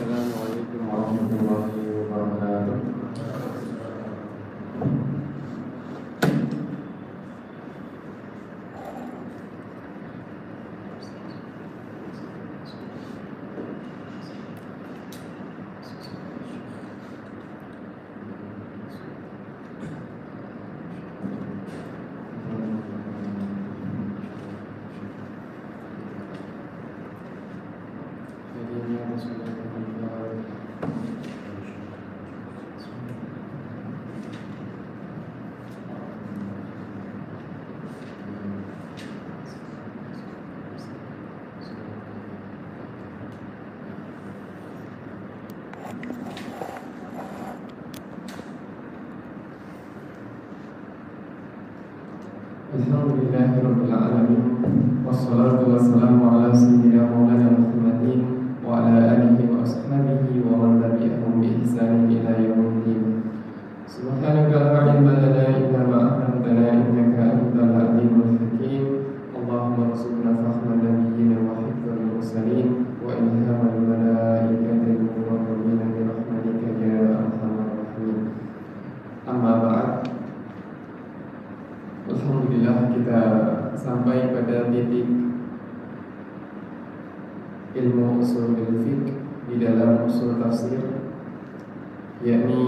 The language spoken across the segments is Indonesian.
Assalamualaikum warahmatullahi wabarakatuh. Alhamdulillahirabbil alamin wassalatu wassalamu ala sayyidina maulana Muhammadin wa ala alihi wa ashabihi wa man tabi'ahum bi ihsanin ila yaumiddin. Subhanaka la ilma lana illa ma 'allamtana innaka antal alimul hakim. Allahumma rzuqna fahma nabiyyina wa hifdzal mursalin wa ilhamal malaikati muqarrabin bi rahmatika ya arhamar rahimin. Amma ba'd. Alhamdulillah, kita sampai pada titik ilmu usul fiqh di dalam usul tafsir, yakni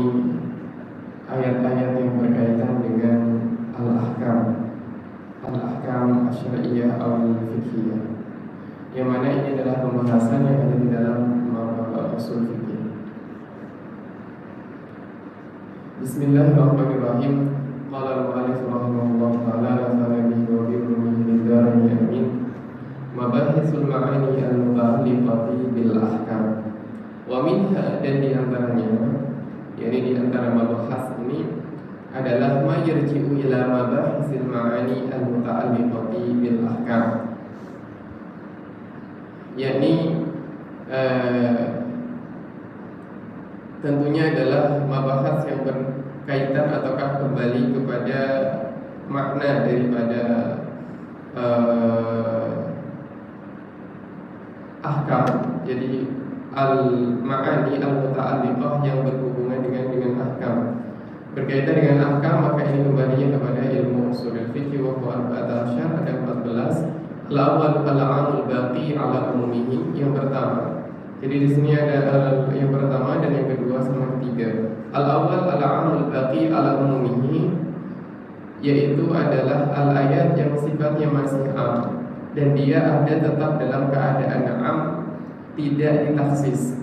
ayat-ayat yang berkaitan dengan al-ahkam asy-syar'iyyah atau fiqhiyah, yang mana ini adalah pembahasan yang ada di dalam usul fiqh. Bismillahirrahmanirrahim. Qala al-mu'allif rahimahullahu ta'ala nafa'ana bihi wa bi ulumihi darain amin. Mabahithul ma'ani al-muta'alliqati bil ahkam. Wa minha, dan di antaranya, yakni di antara mabahas ini adalah ma yarji'u ila mabahithil ma'ani al-muta'alliqati bil ahkam, yakni tentunya adalah mabahas yang berkaitan ataukah kembali kepada makna daripada ahkam. Jadi al-ma'ani al-muta'alliqah yang berhubungan dengan ahkam, berkaitan dengan ahkam, maka ini kembalinya kepada ilmu ushul fiqh wa huwa 14, ada 14. Al-awwal al-'amul baqi 'ala umumihi, yang pertama. Jadi di sini ada yang pertama dan yang kedua sama ketiga. Al-awwal al-'amul baqi 'ala umumihi, yaitu adalah al-ayat yang sifatnya masih am dan dia ada tetap dalam keadaan am, tidak ditaksis.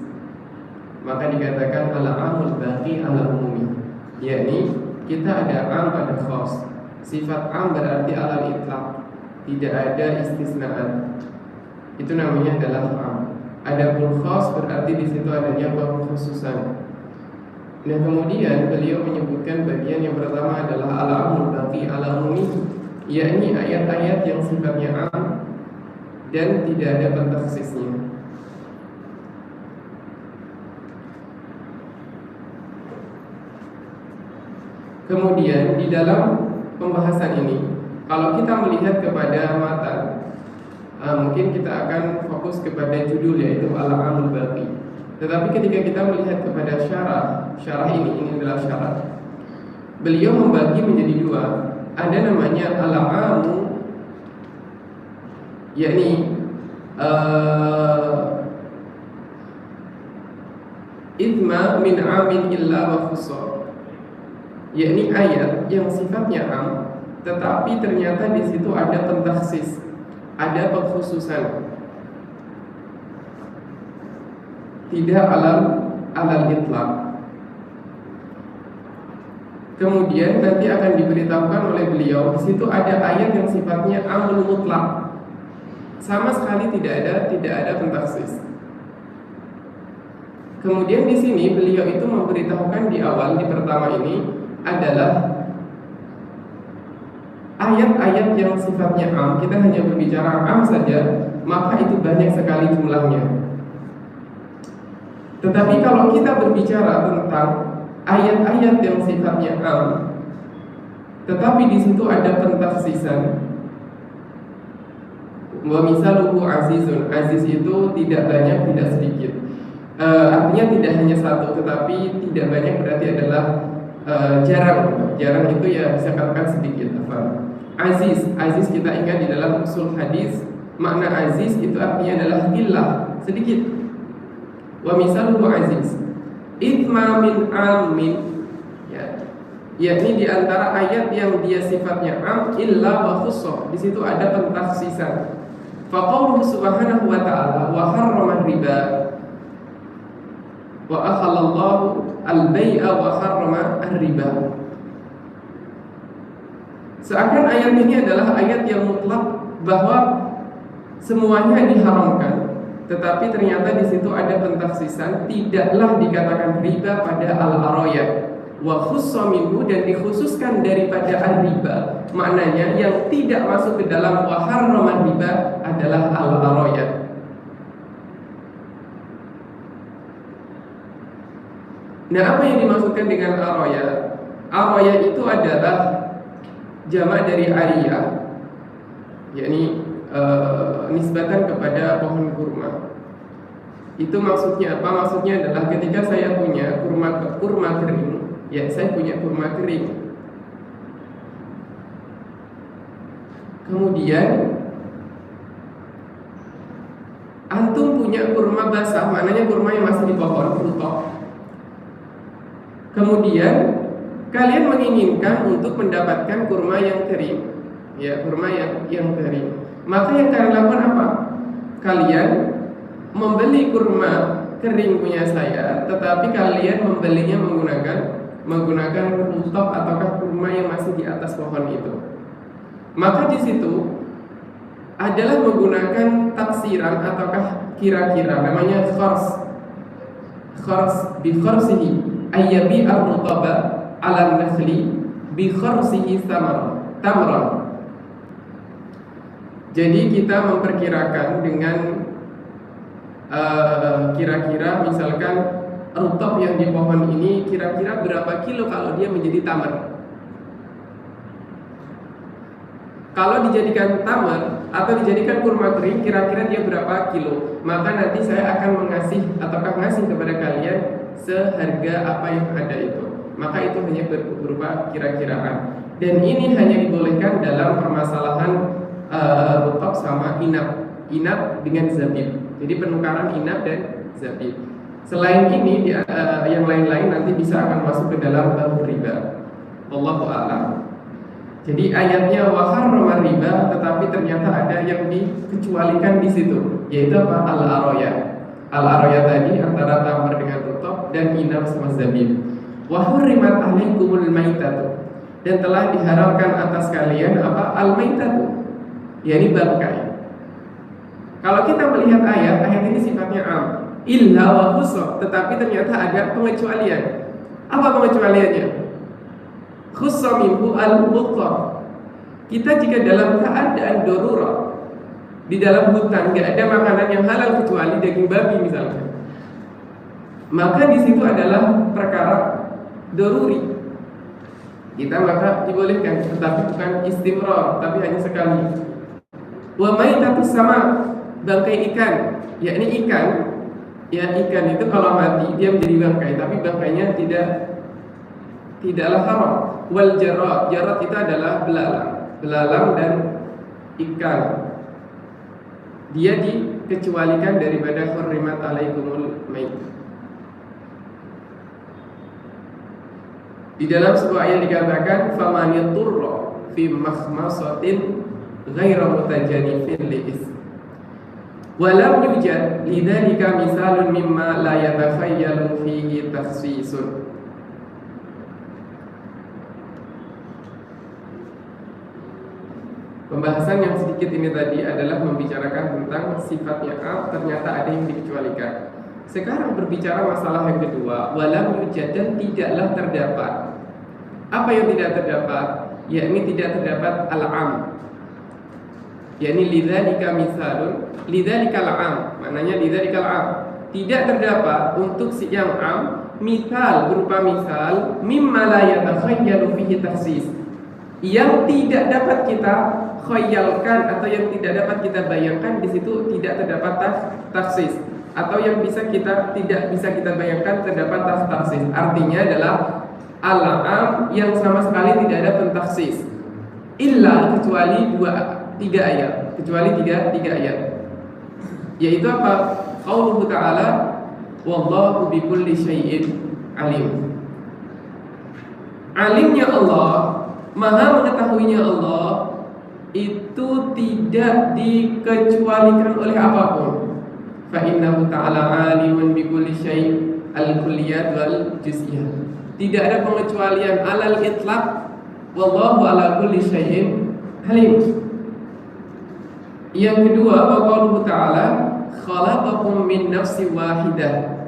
Maka dikatakan al-'amul baqi 'ala umumihi, yakni kita ada am, ada khas. Sifat am berarti alal itlaq, tidak ada istisnaan. Itu namanya adalah am. Adapun khas berarti di situ adanya pengkhususan. Nah, kemudian beliau menyebutkan bagian yang pertama adalah al-'amul baqi 'ala umumihi, yakni ayat-ayat yang sifatnya am dan tidak ada pentaksisnya. Kemudian di dalam pembahasan ini, kalau kita melihat kepada matan, mungkin kita akan fokus kepada judul, yaitu al-'amul baqi. Tetapi ketika kita melihat kepada syarah ini adalah syarah. Beliau membagi menjadi dua. Ada namanya al-'amu, yakni idma min 'amin illa wa khussa, yakni ayat yang sifatnya am tetapi ternyata di situ ada pentaksis, ada pengkhususan, tidak alal itlaq. Kemudian nanti akan diberitahukan oleh beliau, di situ ada ayat yang sifatnya amul mutlaq, sama sekali tidak ada pentaksis. Kemudian di sini beliau itu memberitahukan di awal, di pertama ini adalah ayat-ayat yang sifatnya am. Kita hanya berbicara am saja, maka itu banyak sekali jumlahnya. Tetapi kalau kita berbicara tentang ayat-ayat yang sifatnya am, tetapi di situ ada pentaksisan. Wa misaluhu azizun, aziz itu tidak banyak, tidak sedikit. Artinya tidak hanya satu, tetapi tidak banyak berarti adalah jarang gitu. Jarang itu ya bisa katakan sedikit. Aziz, aziz kita ingat di dalam usul hadis, makna aziz itu artinya adalah qillah, sedikit. Wa misaluhu aziz itma min amin, ya, yakni di antara ayat yang dia sifatnya am illa wa khussa, di situ ada pentakhsisan. Fa qauluhu subhanahu wa ta'ala wa harrama riba wa ahallallahu al-bai'a wa harrama ar-riba. Seakan ayat ini adalah ayat yang mutlak bahwa semuanya diharamkan, tetapi ternyata di situ ada pentakhsisan, tidaklah dikatakan riba pada al-araya wa khussa minhu, dan dikhususkan daripada ar-riba. Maknanya yang tidak masuk ke dalam wa harrama riba adalah al-araya. Nah, apa yang dimaksudkan dengan araya? Araya itu adalah jamak dari ariyah, yakni nisbatan kepada pohon kurma. Itu maksudnya apa? Maksudnya adalah ketika saya punya kurma kering, ya saya punya kurma kering. Kemudian antum punya kurma basah, maknanya kurma yang masih di pohon, rutok. Kemudian kalian menginginkan untuk mendapatkan kurma yang kering, ya kurma yang kering. Maka yang kalian lakukan apa? Kalian membeli kurma kering punya saya, tetapi kalian membelinya menggunakan rutok ataukah kurma yang masih di atas pohon itu. Maka di situ adalah menggunakan taksiran ataukah kira-kira, namanya khars bi kharsihi ayyabi ar-rutaba ala nakhli bi kharsihi tamran. Jadi kita memperkirakan dengan kira-kira misalkan rutab yang di pohon ini kira-kira berapa kilo kalau dia menjadi tamar. Kalau dijadikan tamar atau dijadikan kurma kering, kira-kira dia berapa kilo. Maka nanti saya akan ngasih kepada kalian seharga apa yang ada itu. Maka itu hanya berupa kira-kiraan. Dan ini hanya dibolehkan dalam permasalahan rutab sama inab dengan zabib. Jadi penukaran inab dan zabib. Selain ini yang lain-lain nanti bisa akan masuk ke dalam bab riba. Wallahu a'lam. Jadi ayatnya wa harrama riba, tetapi ternyata ada yang dikecualikan di situ, yaitu apa? Al-araya. Al-araya tadi antara tamar dengan rutab dan inab sama zabib. Wa hurrimat alaikumul maitatu, dan telah diharamkan atas kalian apa? Al-maitatu, yakni bangkai. Kalau kita melihat ayat ini sifatnya am, illa wa khussa, tetapi ternyata ada pengecualian. Apa pengecualiannya? Khussa minhu al-mutlaq. Kita jika dalam keadaan darurat, di dalam hutan nggak ada makanan yang halal kecuali daging babi misalnya, maka di situ adalah perkara daruri. Kita maka dibolehkan, tetapi bukan istimrar, tapi hanya sekali. Wa maitatus sama, bangkai ikan, yakni ikan. Ya, ikan itu kalau mati dia menjadi bangkai, tapi bangkainya tidaklah haram. Wal jarat itu adalah belalang dan ikan. Dia dikecualikan daripada hurrimat alaikumul mait. Di dalam sebuah ayat dikatakan famanyaturra fi makhmasatin ghaira mutajanifin li'is. Walam yujad lidzalika misalun mimma la yatakhayyalu fihi takhsisun. Pembahasan yang sedikit ini tadi adalah membicarakan tentang sifatnya am, ternyata ada yang dikecualikan. Sekarang berbicara masalah yang kedua, walam yujad, dan tidaklah terdapat. Apa yang tidak terdapat? Yakni tidak terdapat al-am. Yakni lidzalika misalun, lidzalikal am, maknanya lidzalikal am. Tidak terdapat untuk si yang am misal, berupa misal mimma la yatakhayyalu fihi takhsis, yang tidak dapat kita khayalkan atau yang tidak dapat kita bayangkan, di situ tidak terdapat takhsis. atau yang tidak bisa kita bayangkan terdapat taksis. Artinya adalah al-am yang sama sekali tidak ada pentaksis. Illa kecuali 3 ayat. Kecuali 3 ayat. Yaitu apa? Qauluhu ta'ala wallahu bikulli syai'in alim. Alimnya Allah, maha mengetahuinya Allah itu tidak dikecualikan oleh apapun. Fa innahu ta'ala alimun bikulli syai' al-kulliyat wal juz'iyat. Tidak ada pengecualian alal itlaq, wallahu ala kulli syai'in alim. Yang kedua, wa qauluhu ta'ala khalaqakum min nafsin wahidah.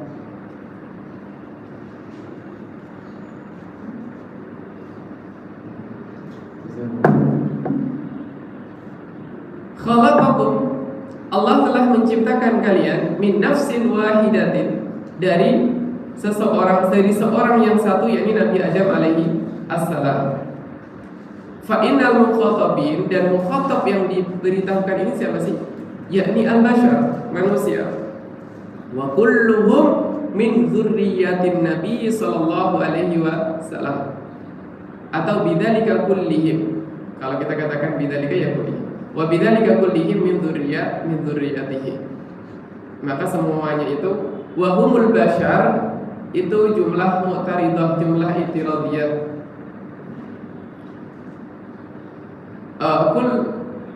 Khalaqakum, Allah telah menciptakan kalian min nafsin wahidatin, dari seorang yang satu, yakni Nabi Adam alaihi assalam. Fa innal mukhatabin, dan mukhatab yang diberitahukan ini siapa sih? Yakni al-bashar, manusia. Wa kulluhum min dzurriyyatin Nabi sallallahu alaihi wasallam. Atau bidzalika kullihim. Kalau kita katakan bidzalika ya kullihim. Wa bidzalika kullihim min dzurriyyatihi. Maka semuanya itu wa humul bashar, itu jumlah mu'taridah, jumlah i'tiradiyah.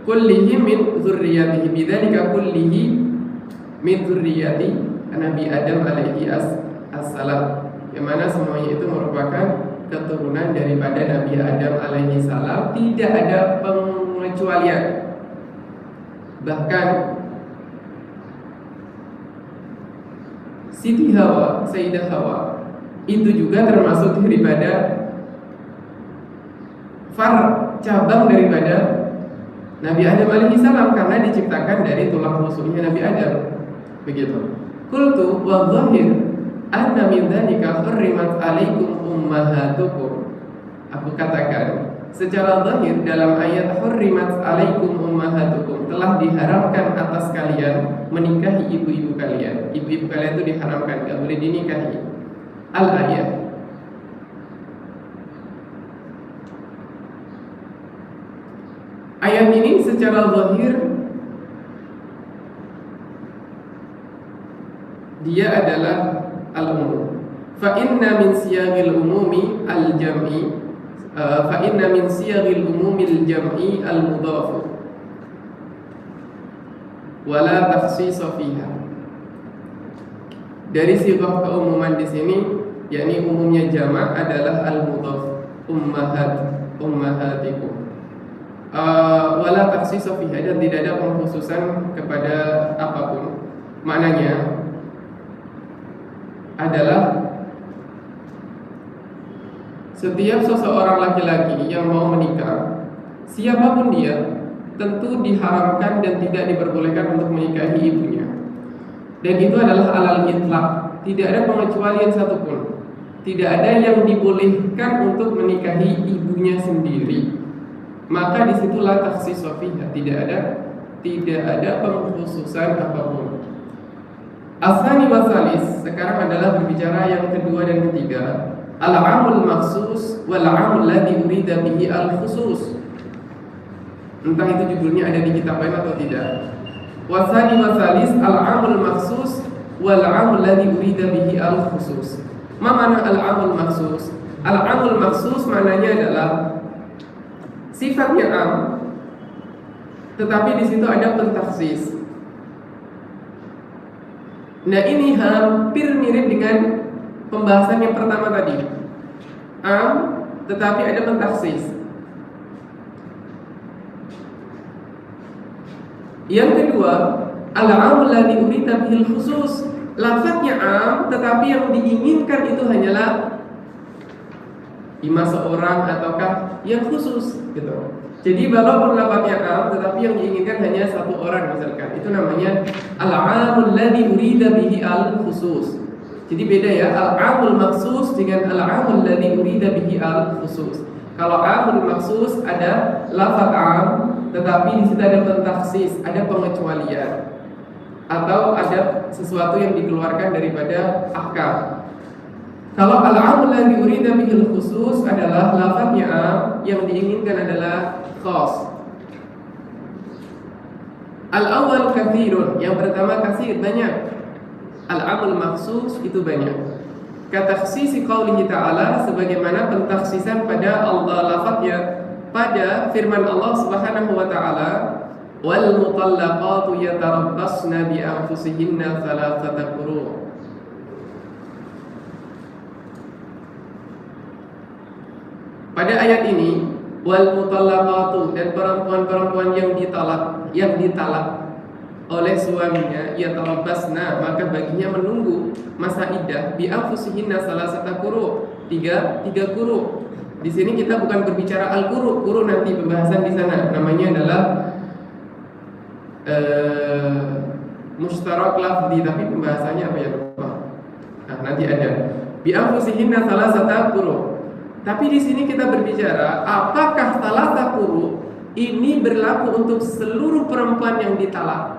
Kullihim min dzurriyyatihi, bidzalika kullihi min dzurriyyati Nabi Adam alaihi assalam. Yang mana semuanya itu merupakan keturunan daripada Nabi Adam alaihi salam, tidak ada pengecualian. Bahkan Siti Hawa, Sayyidah Hawa, itu juga termasuk daripada cabang daripada Nabi Adam alaihi salam, karena diciptakan dari tulang rusuknya Nabi Adam. Begitu. Qultu wa dhahir anna min dzalika hurrimat alaikum ummahatukum. Aku katakan secara zahir dalam ayat hurrimat alaikum ummahatukum, telah diharamkan atas kalian menikahi ibu-ibu kalian. Ibu-ibu kalian itu diharamkan, tidak boleh dinikahi. Al-ayat. Ayat ini secara zahir dia adalah al-umum. Fa inna min siyagil umumi al-jam'i, fa inna min siyagil umumi al-jam'i al-mudhaf wa la takhsis fiha. Dari sifat keumuman di sini, yakni umumnya jamak adalah al-mudhaf, ummahatikum. Wala takhsis fiha, dan tidak ada pengkhususan kepada apapun. Maknanya adalah setiap seseorang laki-laki yang mau menikah, siapapun dia, tentu diharamkan dan tidak diperbolehkan untuk menikahi ibunya. Dan itu adalah alal itlaq, tidak ada pengecualian satupun. Tidak ada yang dibolehkan untuk menikahi ibunya sendiri. Maka disitulah takhsis fiha, tidak ada pengkhususan apapun. Asani wasalis, sekarang adalah berbicara yang kedua dan ketiga. Al-amul maksus wal-amul ladzi urida bihi al-khusus. Entah itu judulnya ada di kitab lain atau tidak. Wasani wasalis al-amul maksus wal-amul ladzi urida bihi al-khusus. Ma mana al-amul maksus? Al-amul maksus maknanya adalah sifatnya am, tetapi di situ ada pentaksis. Nah, ini hampir mirip dengan pembahasan yang pertama tadi. Am, tetapi ada pentaksis. Yang kedua, al-amul ladzi urida bihil khusus. Lafadznya am, tetapi yang diinginkan itu hanyalah imam seorang ataukah yang khusus, gitu. Jadi walaupun lafadznya am, tetapi yang diinginkan hanya satu orang misalkan, itu namanya al-amul ladzi urida bihi al-khusus. Jadi beda ya, al-amul maksus dengan al-amul ladzi urida bihi al-khusus. Kalau amul maksus ada lafadz am, tetapi di situ ada pentaksis, ada pengecualian. atau ada sesuatu yang dikeluarkan daripada ahkam. Kalau al-'am la yurida bihil khusus adalah lafaznya am, yang diinginkan adalah khas. Al-awwal katsirun, yang pertama katsir, banyak. Al-'amul makhsus itu banyak. Katakhsisi qaulihi ta'ala, sebagaimana pentakhsisan pada Allah lafaznya pada firman Allah Subhanahu wa taala, wal mutallaqatu yatarabbasna bi anfusihinna thalathata quru'. Pada ayat ini, wal mutallaqatu, dan perempuan-perempuan yang ditalak oleh suaminya, yatarabbasna, maka baginya menunggu masa iddah bi anfusihinna salasata quru', tiga quru'. Di sini kita bukan berbicara al-quru', quru' nanti pembahasan di sana, namanya adalah mustarak lafzi, tapi pembahasannya apa ya, lupa. Nah, nanti ada bi anfusihinna salasata quru'. Tapi di sini kita berbicara apakah salasata quru' ini berlaku untuk seluruh perempuan yang ditalak.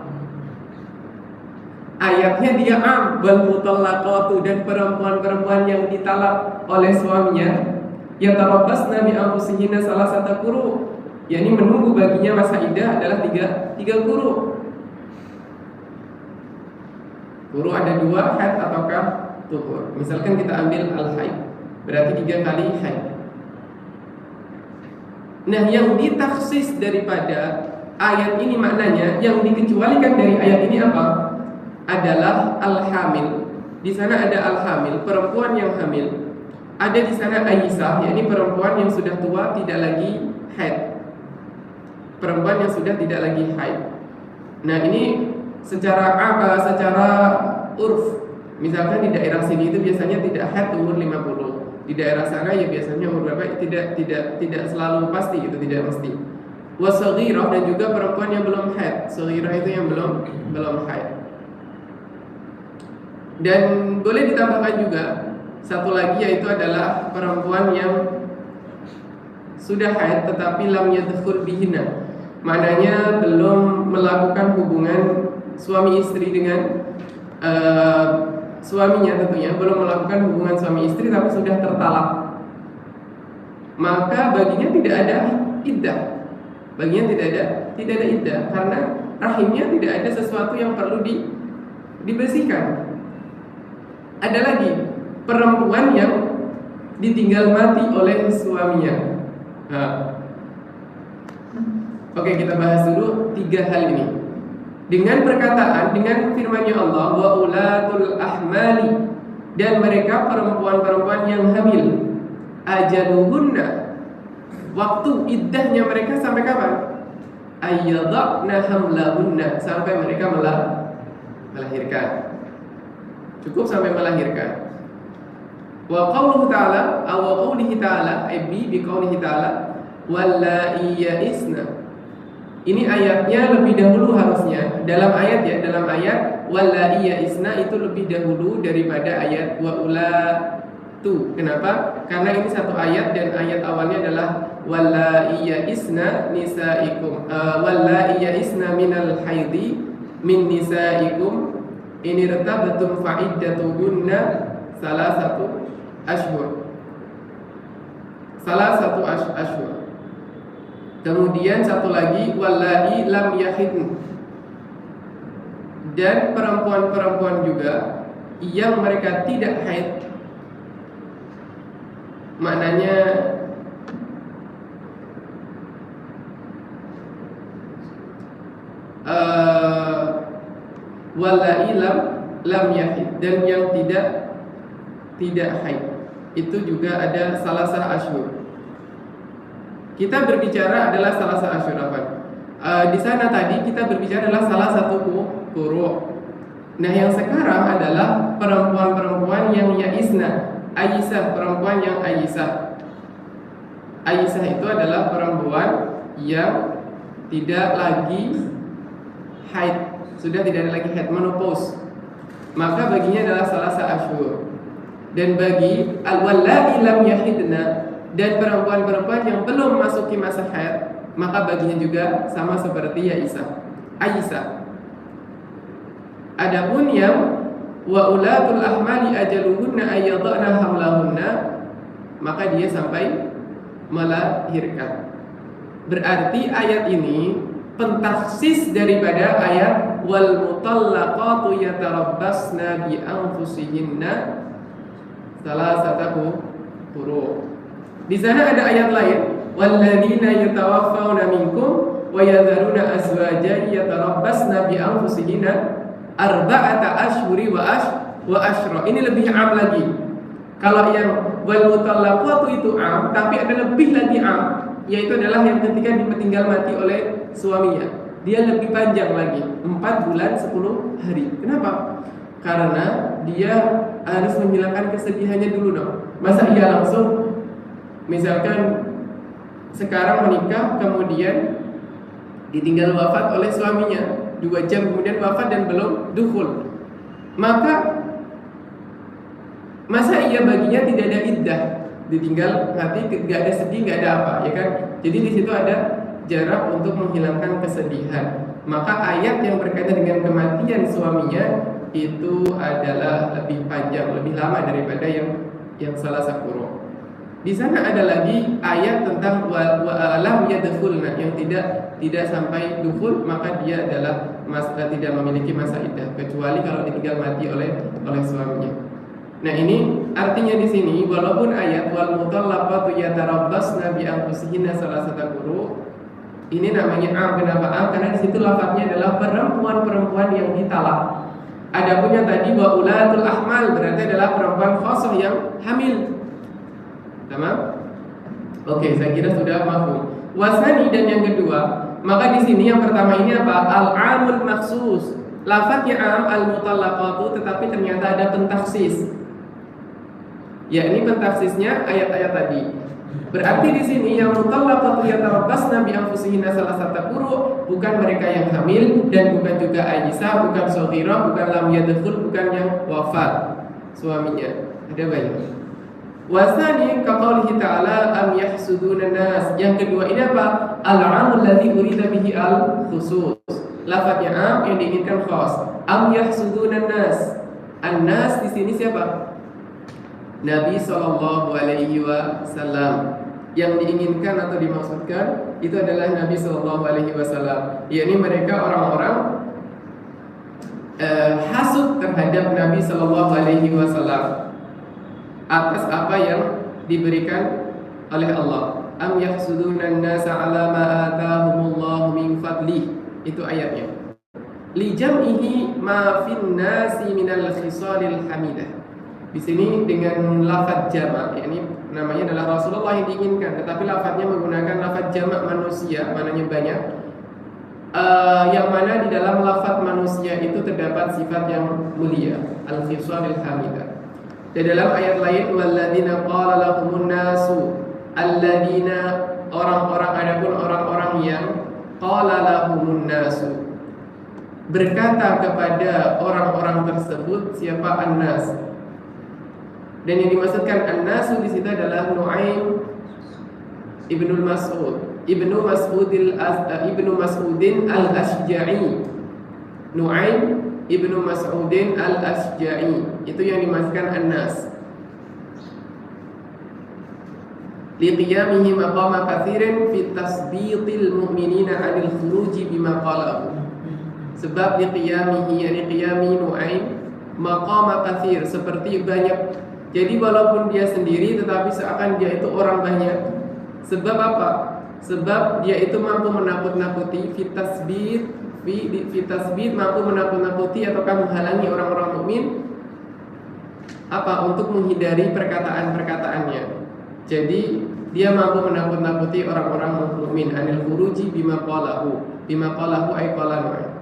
Ayatnya dia am, wal mutallaqatu, dan perempuan-perempuan yang ditalak oleh suaminya, yatarabbasna bi anfusihinna salasata quru', yakni menunggu baginya masa iddah adalah tiga quru'. Quru' ada dua, haid ataukah tuhur. Misalkan kita ambil al-haid, berarti 3 kali haid. Nah, yang ditakhsis daripada ayat ini maknanya, yang dikecualikan dari ayat ini apa? Adalah al-hamil. Di sana ada al-hamil, perempuan yang hamil. Ada di sana Aisyah, yakni perempuan yang sudah tua tidak lagi haid. Perempuan yang sudah tidak lagi haid. Nah, ini secara urf, misalkan di daerah sini itu biasanya tidak haid umur 50. Di daerah sana ya biasanya umur berapa? Tidak selalu pasti, itu tidak mesti. Wasaghirah, dan juga perempuan yang belum haid. Saghirah itu yang belum haid. Dan boleh ditambahkan juga satu lagi, yaitu adalah perempuan yang sudah haid tetapi lam yadkhul bihinna, maknanya belum melakukan hubungan suami istri dengan suaminya, tentunya belum melakukan hubungan suami istri tapi sudah tertalak, maka baginya tidak ada iddah. Baginya tidak ada iddah karena rahimnya tidak ada sesuatu yang perlu dibersihkan. Ada lagi perempuan yang ditinggal mati oleh suaminya. Oke, kita bahas dulu 3 hal ini. Dengan perkataan, dengan firman-Nya Allah, wa ulatul ahmali, dan mereka perempuan-perempuan yang hamil, ajaluhunna, waktu iddahnya mereka sampai kapan? Ayyadna hamlahunna, sampai mereka melahirkan. Cukup sampai melahirkan. Wa qawluhu ta'ala, aw qawlihi ta'ala, bi qawlihi ta'ala, wallahi ya'isna. Ini ayatnya lebih dahulu harusnya. Dalam ayat wallahi ya'isna itu lebih dahulu daripada ayat wa ulatu. Kenapa? Karena ini satu ayat dan ayat awalnya adalah wallahi ya'isna nisaikum, wallahi ya'isna minal haidhi min nisaikum ini irtabtum fa'iddatuhunna salasatu ashhur. Kemudian satu lagi wallahi lam yahidn, dan perempuan-perempuan juga yang mereka tidak haid. Maknanya wallahi lam yahid, dan yang tidak haid itu juga ada salasah asyhur. Kita berbicara adalah salasah asyhur apa? Di sana tadi kita berbicara adalah salah satu quru'. Nah, yang sekarang adalah perempuan-perempuan yang ya'isna. Aisyah, perempuan yang Aisyah. Aisyah itu adalah perempuan yang tidak lagi haid, sudah tidak ada lagi haid, menopause. Maka baginya adalah salasah asyhur. Dan bagi al-wallahi lam yahidna, dan perempuan-perempuan yang belum masuki masa haid, maka baginya juga sama seperti Aisyah. Adapun yang wa ulatul ahmali ajaluhunna ayyadna hamlahunna, maka dia sampai melahirkan. Berarti ayat ini pentaksis daripada ayat wal mutallaqatu yatarabbasna bi anfusihinna salasata quru. Di sana ada ayat lain, walladzina yatawaffawna minkum wa yadharuna azwajan yatarabbasna bi anfusihinna arba'ata ashhuri wa ashra. Ini lebih am lagi. Kalau yang wal mutallaqatu itu am, tapi ada lebih lagi am, yaitu adalah yang ketika ditinggal mati oleh suaminya. Dia lebih panjang lagi, 4 bulan 10 hari. Kenapa? Karena dia harus menghilangkan kesedihannya dulu dong. Masa ia langsung misalkan sekarang menikah kemudian ditinggal wafat oleh suaminya, 2 jam kemudian wafat dan belum dukhul, maka masa iya baginya tidak ada iddah, ditinggal mati, gak ada sedih, gak ada apa, ya kan? Jadi di situ ada jarak untuk menghilangkan kesedihan. Maka ayat yang berkaitan dengan kematian suaminya itu adalah lebih panjang, lebih lama daripada yang salah sakuro. Di sana ada lagi ayat tentang lam yadkhulna, yang tidak sampai dukhul, maka dia adalah tidak memiliki masa iddah kecuali kalau ditinggal mati oleh suaminya. Nah, ini artinya di sini walaupun ayat wal mutallaqatu yatarabbasna bi anfusihinna salasata quru, ini namanya am. Kenapa am? Karena di situ lafadznya adalah perempuan-perempuan yang ditalak. Adapun yang tadi wa ulatul ahmal berarti adalah perempuan khosoh yang hamil. Tamam? Oke, saya kira sudah mafhum. Wasani, dan yang kedua, maka di sini yang pertama ini apa? Al-amul maksus. Lafadznya am al-mutallaqatu, tetapi ternyata ada pentaksis. Ya, ini pentaksisnya ayat-ayat tadi. Berarti di sini yang mutallaqatu yatarabbasna bi anfusihinna salasata quru, bukan mereka yang hamil dan bukan juga Aisyah, bukan Shaghirah, bukan lam yadkhul, bukan yang wafat suaminya. Ada banyak. Wasani kaqaulihi ta'ala am yahsuduna nas. Yang kedua ini apa? Al-amul ladzi urida bihi al-khusus. Lafadznya am yang diinginkan khas. Am yahsuduna nas. An-nas di sini siapa? Nabi sallallahu alaihi wasallam. Yang diinginkan atau dimaksudkan itu adalah Nabi sallallahu alaihi wasallam. Yakni mereka orang-orang hasud terhadap Nabi sallallahu alaihi wasallam atas apa yang diberikan oleh Allah. Am yahsudunan nasa ala ma atahumullahu min fadlih. Itu ayatnya. Li jam'ihi ma fin nasi minal khisalil hamidah. Di sini dengan lafaz jamak, yakni namanya adalah Rasulullah yang diinginkan, tetapi lafaznya menggunakan lafaz jamak manusia, mananya banyak. Yang mana di dalam lafaz manusia itu terdapat sifat yang mulia, al-khisalil hamidah. Di dalam ayat lain walladzina qala lahumun nasu, alladzina, orang-orang, adapun orang-orang yang qala lahumun nasu, berkata kepada orang-orang tersebut. Siapa an-nas? Dan yang dimaksudkan an-nasu di situ adalah Nu'aim ibnu Mas'udin al-Ashja'i. Nu'aim Ibnu Mas'udin al-Ashja'i, itu yang dimaksudkan an-nas. Liqiyamihi maqama kathirin fi tasbiqil mu'minina 'anil khuruji bima qalahu. Sebab liqiyamihi, yani qiyami Nu'aim, maqama kathir, seperti banyak. Jadi walaupun dia sendiri tetapi seakan dia itu orang banyak. Sebab apa? Sebab dia itu mampu menakut-nakuti fi tasbih, mampu menakut-nakuti ataukah menghalangi orang-orang mukmin apa? Untuk menghindari perkataan-perkataannya. Jadi dia mampu menakut-nakuti orang-orang mukmin anil khuruji bima qalahu ay qala Nu'aim.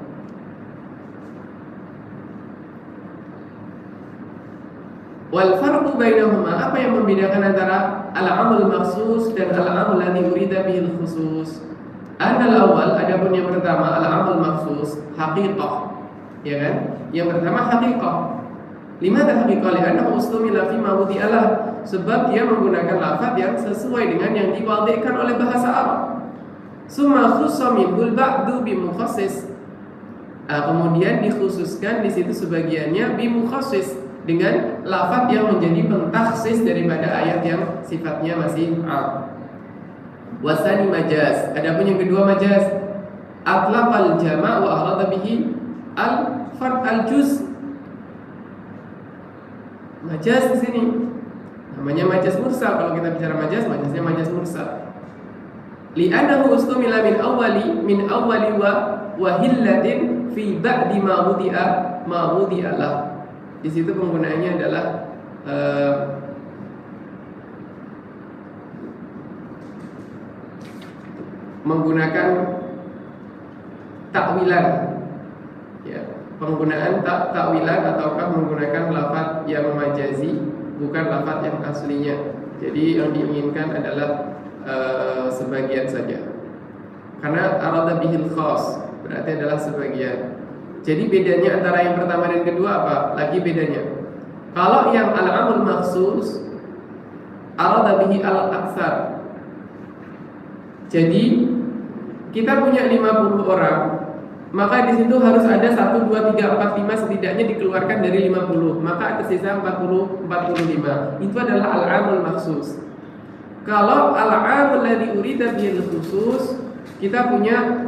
Wal farqu bainahuma, apa yang membedakan antara al-amul maksus dan al-amul ladzi urida bihil khusus? Anal awal, adapun yang pertama al-amul maksus haqiqah, ya kan? Yang pertama haqiqah. Limadha haqiqah? Li'annahu ustumila fi ma wudi'alah, sebab dia menggunakan lafaz yang sesuai dengan yang diwadhi'kan oleh bahasa Arab. Summa khussa minhul ba'du bi mukhassis. Kemudian dikhususkan di situ sebagiannya bimukhassis dengan lafaz yang menjadi pentakhsis daripada ayat yang sifatnya masih am. Wasani majaz. Adapun yang kedua majaz, atlaqal jama' wa arada bihi al fard al juz. Majaz di sini namanya majaz mursal. Kalau kita bicara majaz, majaznya majaz mursal. Li'annahu ustumila min awwali wa hillatin fi ba'di ma wudi'a lah. Di situ penggunaannya adalah menggunakan takwilan, ya, penggunaan takwilan ataukah menggunakan lafaz yang majazi, bukan lafaz yang aslinya. Jadi yang diinginkan adalah sebagian saja. Karena arada bihil khas berarti adalah sebagian. Jadi bedanya antara yang pertama dan kedua apa? Lagi bedanya. Kalau yang al-amul maksus arada bihi al-aksar. Jadi kita punya 50 orang, maka di situ harus ada 1, 2, 3, 4, 5 setidaknya dikeluarkan dari 50. Maka tersisa 40, 45. Itu adalah al-amul maksus. Kalau al-amul ladzi urida bil khusus, kita punya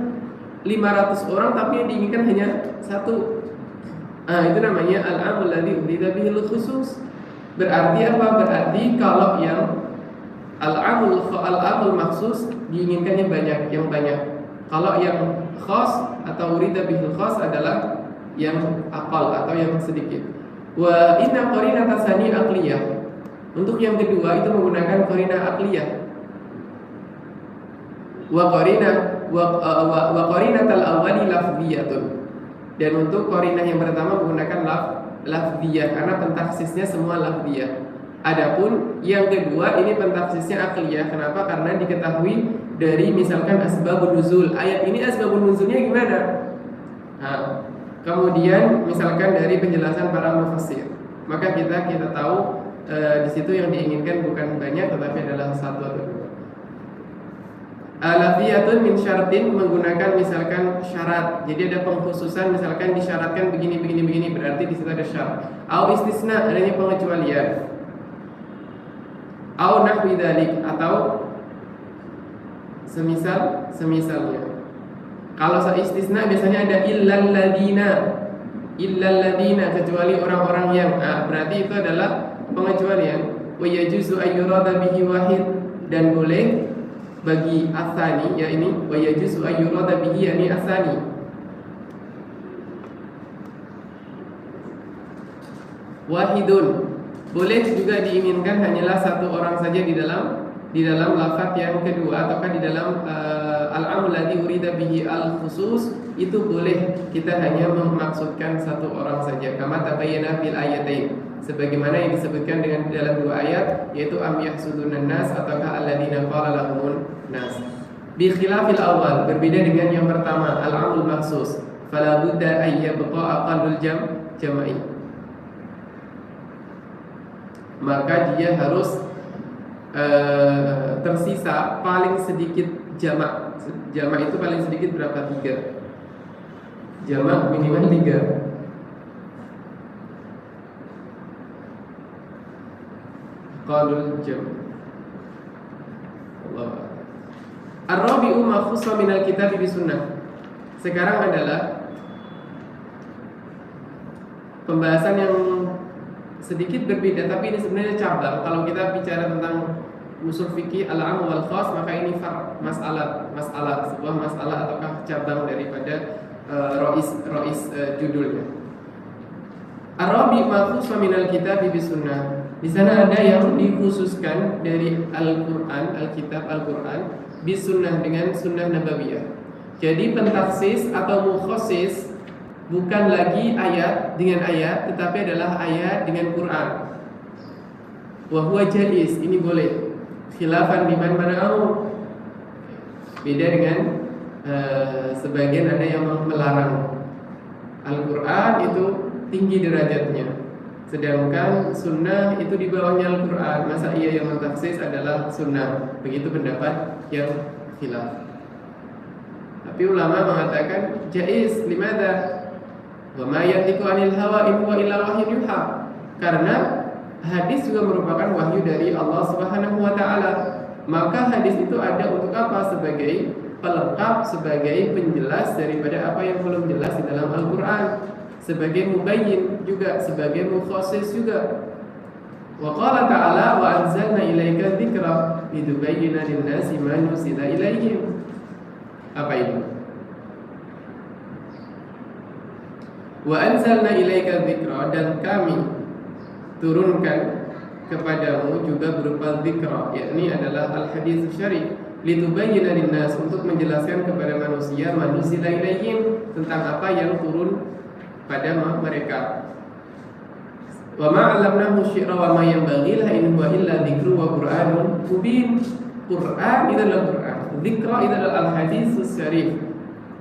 500 orang tapi yang diinginkan hanya 1. Itu namanya al-amul ladzi urida bil khusus. Berarti apa? Berarti kalau yang al-amul maksus diinginkannya yang banyak. Kalau yang khas atau urida bil khas adalah yang aqal atau yang sedikit. Wa inna qarinata tsani aqliyah. Untuk yang kedua itu menggunakan qarinah aqliyah. Wa qarinatal awwali lafdhiyatun. Dan untuk qarinah yang pertama menggunakan lafdhiyah karena pentaksisnya semua lafdhiyah. Adapun yang kedua ini pentaksisnya aqliyah. Kenapa? Karena diketahui dari misalkan asbabun nuzul. Ayat ini asbabun nuzulnya gimana? Kemudian misalkan dari penjelasan para mufassir, maka kita tahu di situ yang diinginkan bukan banyak tetapi adalah 1 atau 2. Lafiyatun min syartin menggunakan misalkan syarat. Jadi ada pengkhususan, misalkan disyaratkan begini berarti di situ ada syarat. Au istisna, adanya pengecualian. Au nahwi dzalik, atau semisalnya. Kalau istisna biasanya ada illal ladina, kecuali orang-orang yang, berarti itu adalah pengecualian. Wa yajuzu ayyurada bihi wahid, dan boleh bagi asani, ya ini wa yajuzu ayyurada bihi yani asani. Wahidun, boleh juga diinginkan hanyalah 1 orang saja di dalam lafaz yang kedua, ataukah di dalam al-amul ladzi urida bihi al-khusus, itu boleh kita hanya memaksudkan 1 orang saja. Kama tabayyana fil ayatain, sebagaimana yang disebutkan dengan dalam 2 ayat, yaitu am yahsudunan nas ataukah alladzina qala lahumun nas. Bi khilafil awal, berbeda dengan yang pertama al-amul maksus, fala budda ay yabqa aqallul jama'i. Maka dia harus tersisa paling sedikit jamak. Jamak itu paling sedikit berapa? 3. Jamak minimal 3. Qalul jam. Allah. Ar-rabi'u ma khussa minal kitab bi sunnah. Sekarang adalah pembahasan yang sedikit berbeda, tapi ini sebenarnya cabang. Kalau kita bicara tentang usul fikih al-am wal khas, maka ini masalah sebuah masalah ataukah cabang daripada rois judulnya. Ar-rabi' ma khussa minal kitab bi sunnah. Di sana ada yang dikhususkan dari Al-Quran, Alkitab Al-Quran, bisunnah dengan sunnah nabawiyah. Jadi pentaksis atau mukhassis bukan lagi ayat dengan ayat, tetapi adalah ayat dengan Quran. Wa huwa jaiz, ini boleh. Khilafan biman mana'u. Beda dengan sebagian ada yang melarang. Al-Quran itu tinggi derajatnya, sedangkan sunnah itu di bawahnya Al-Quran. Masa iya yang mentaksis adalah sunnah? Begitu pendapat yang khilaf. Tapi ulama mengatakan jaiz. Limada? Wa ma yantiqu 'anil hawa in huwa illa wahyun yuha. Karena hadis juga merupakan wahyu dari Allah Subhanahu wa taala. Maka hadis itu ada untuk apa? Sebagai pelengkap, sebagai penjelas daripada apa yang belum jelas di dalam Al-Qur'an, sebagai mubayyin juga, sebagai mukhasis juga. Wa qala ta'ala wa anzalna ilaika dzikra litubayyana lin-nasi ma nuzila ilaihim. Apa itu? Wa anzalna ilaika dzikra, dan kami turunkan kepadamu juga berupa dzikra, yakni adalah al-hadits syarif, litubayyana lin-nas, untuk menjelaskan kepada manusia ma nuzila ilaihim, tentang apa yang turun pada mereka. Wa ma 'allamnahu syi'ra wa ma yanbaghi lahu in huwa illa dzikru wa qur'anun mubin. Qur'an itu adalah Qur'an, dzikra itu adalah al-hadits syarif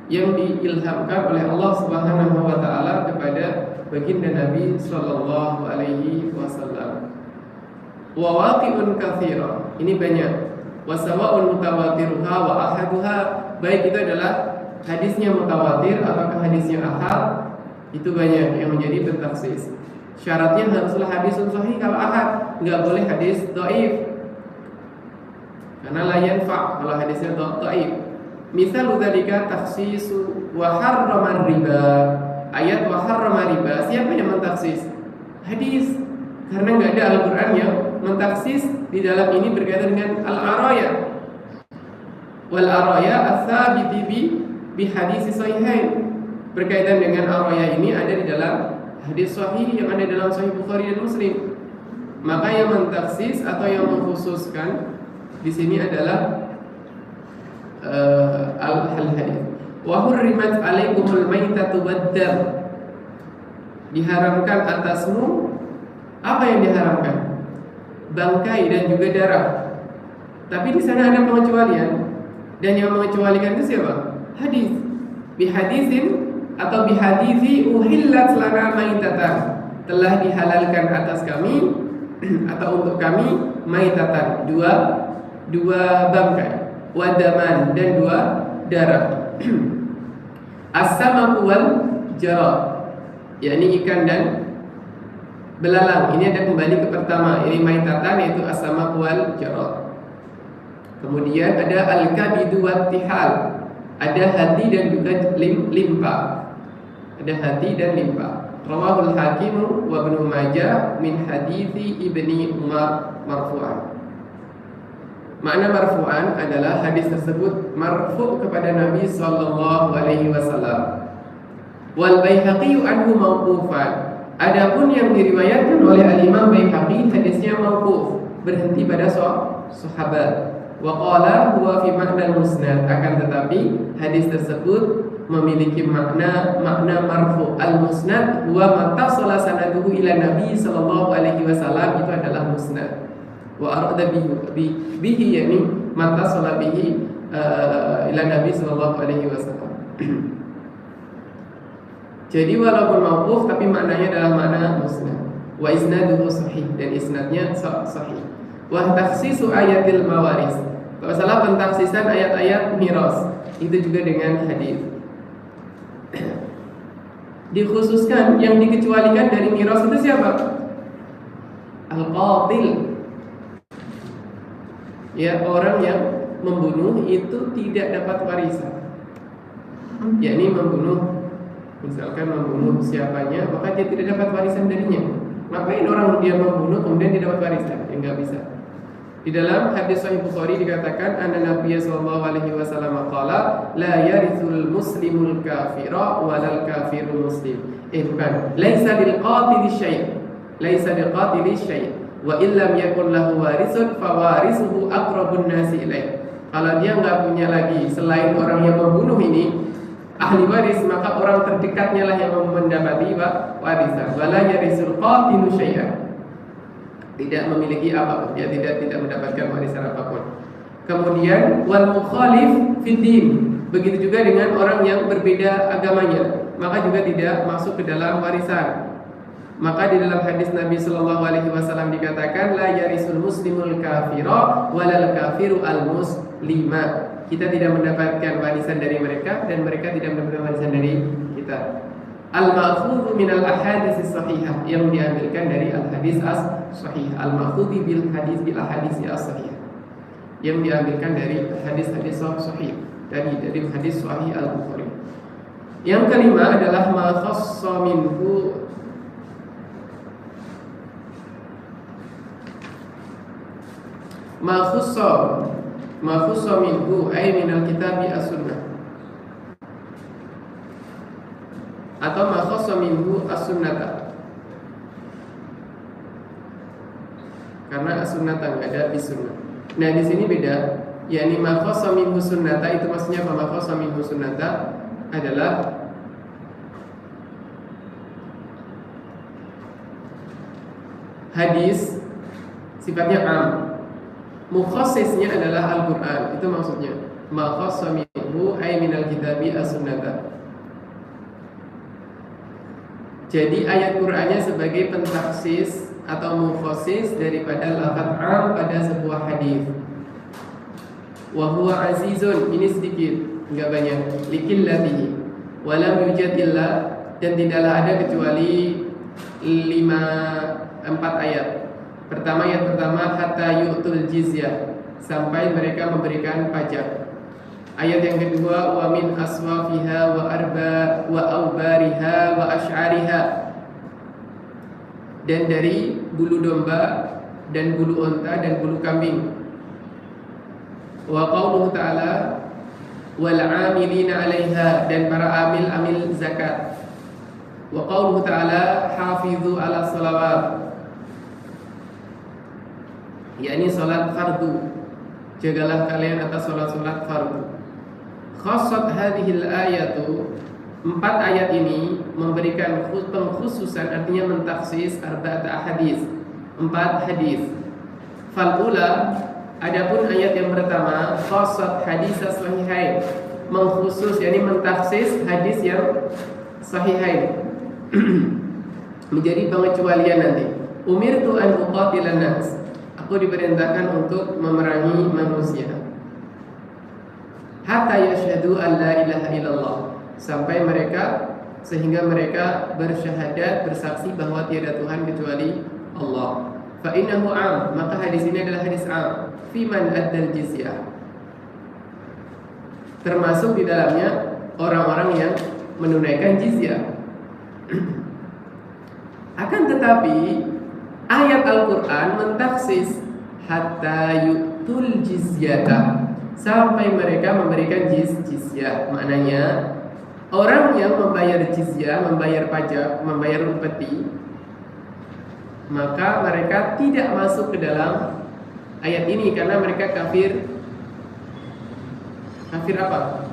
yang diilhamkan oleh Allah Subhanahu wa taala kepada baginda Nabi sallallahu alaihi wasallam. Wa waqi'un katsira, ini banyak. Wa sawa'un mutawatiruha wa ahaduha, baik itu adalah hadisnya mutawatir atau hadisnya ahad, itu banyak yang menjadi pentaksis. Syaratnya haruslah hadis sahih kalau ahad, enggak boleh hadis dhaif. Karena la yanfa kalau hadisnya dhaif. Misal dzalika takhsisu wa harrama riba. Ayat wa harrama riba, siapa yang mentaksis? Hadis. Karena enggak ada Al-Qur'an yang mentaksis di dalam ini berkaitan dengan al-araya. Wal araya ats-tsabiti bi hadis sahihain. Berkaitan dengan araya ini ada di dalam hadis sahih yang ada dalam Sahih Bukhari dan Muslim. Maka yang mentaksis atau yang mengkhususkan di sini adalah al-hadis. Wa hurrimat 'alaikumul maitatu wad-dam. Diharamkan atasmu apa yang diharamkan? Bangkai dan juga darah. Tapi di sana ada pengecualian. Dan yang mengecualikan itu siapa? Hadis. Bi hadisin atau bihadisi uhillat lana maitatan, telah dihalalkan atas kami atau untuk kami maitatan, dua bangkai, wadaman, dan dua darah. As-samaku wal jarad, yakni ikan dan belalang. Ini ada kembali ke pertama, ini maitatan, yaitu as-samaku wal jarad. Kemudian ada al-kabidu wat tihal, ada hati dan juga limpa. Ada hati dan limpa. Rawahul Hakim wa Ibnu Majah min hadithi Ibni Umar marfu'an. Makna marfu'an adalah hadis tersebut marfu' kepada Nabi sallallahu alaihi wasallam. Wal Baihaqi anhu mauqufan. Adapun yang diriwayatkan oleh Al-Imam Baihaqi hadisnya mauquf, berhenti pada sahabat. Wa qala huwa fi ma'na musnad, akan tetapi hadis tersebut memiliki makna marfu. Al-musnad huwa mattasala sanaduhu ila Nabi sallallahu alaihi wasallam, itu adalah musnad. Wa arada bihi yakni mattasala bihi ila Nabi sallallahu alaihi wasallam. Jadi walaupun mauquf tapi maknanya adalah makna musnad. Wa isnaduhu sahih, dan isnadnya sahih. Wa takhsisu ayatil mawaris, masalah pentaksisan ayat-ayat miras itu juga dengan hadis. Dikhususkan, yang dikecualikan dari miras itu siapa? Al-qatil. Ya, orang yang membunuh itu tidak dapat warisan. Yakni membunuh, misalkan membunuh siapanya, maka dia tidak dapat warisan darinya. Ngapain orang dia membunuh kemudian dia dapat warisan? Ya enggak bisa. Di dalam hadis Sahih Bukhari dikatakan anna Nabi sallallahu alaihi wasallam qala la yarithul muslimul kafira walal kafirul muslim. Bukan. Laisa lil qatili syai'. Laisa lil qatili syai'. Wa illam yakul lahu warisun fawarisuhu aqrabun nasi ilaih. Kalau dia enggak punya lagi selain orang yang membunuh ini ahli waris, maka orang terdekatnya lah yang mendapati warisan. Wala yarisul qatilu syai'an. Tidak memiliki apapun, dia tidak mendapatkan warisan apapun. Kemudian wal mukhalif fiddin, begitu juga dengan orang yang berbeda agamanya, maka juga tidak masuk ke dalam warisan. Maka di dalam hadis Nabi sallallahu alaihi wasallam dikatakan la yarisul muslimul kafira walal kafiru al muslima. Kita tidak mendapatkan warisan dari mereka dan mereka tidak mendapatkan warisan dari kita. Al-ma'khudhu minal ahadits as-sahihah, yang diambilkan dari al-hadis as-sahih. Al-ma'khudhu bil hadis bil ahadits as-sahih, yang diambilkan dari hadis-hadis sahih, dari hadis sahih al-Bukhari. Yang kelima adalah ma khassa minhu ma khussa minhu ay minal kitabi as-sunnah, atau ma khassa minhu as-sunnata, karena as-sunnata enggak ada di sunnah. Nah, di sini beda, yakni ma khassa minhu sunnata itu maksudnya apa? Ma khassa minhu sunnata adalah hadis sifatnya am, mukhassisnya adalah Al-Qur'an, itu maksudnya ma khassa minhu ay minal kitabi as-sunnata. Jadi ayat Qur'annya sebagai pentaksis atau mukhasis daripada lafaz am pada sebuah hadis. Wa huwa azizun, ini sedikit, enggak banyak. Likillatihi wa lam yujad illa, dan tidaklah ada kecuali 4 ayat. Pertama, ayat pertama hatta yu'tul jizyah, sampai mereka memberikan pajak. Ayat yang kedua wa min aswafiha wa arba wa aubariha wa ash'ariha, dan dari bulu domba dan bulu unta dan bulu kambing. Wa qauluhu ta'ala wal 'amilina 'alaiha, dan para amil zakat. Wa qauluhu ta'ala hafizu 'ala shalawat, yakni salat fardu, jagalah kalian atas salat fardu. Khassat hadhil ayatu, 4 ayat ini memberikan pengkhususan, artinya mentaksis arba'at ahadits, 4 hadis. Fal ula, adapun ayat yang pertama khassat hadis sahihain, mengkhusus yakni mentaksis hadis yang sahihain menjadi pengecualian nanti. Umirtu an uqatilan nas, aku diperintahkan untuk memerangi manusia. Hatta yashhadu an la ilaha illallah, sampai mereka, sehingga mereka bersyahadat, bersaksi bahwa tiada Tuhan kecuali Allah. Fa innahu am, maka hadis ini adalah hadis am fi man addal jizyah, termasuk di dalamnya orang-orang yang menunaikan jizyah. Akan tetapi ayat Al-Qur'an mentaksis hatta yu'tul jizyata, sampai mereka memberikan jizyah. Maknanya orang yang membayar jizyah, membayar pajak, membayar upeti, maka mereka tidak masuk ke dalam ayat ini karena mereka kafir. Kafir apa?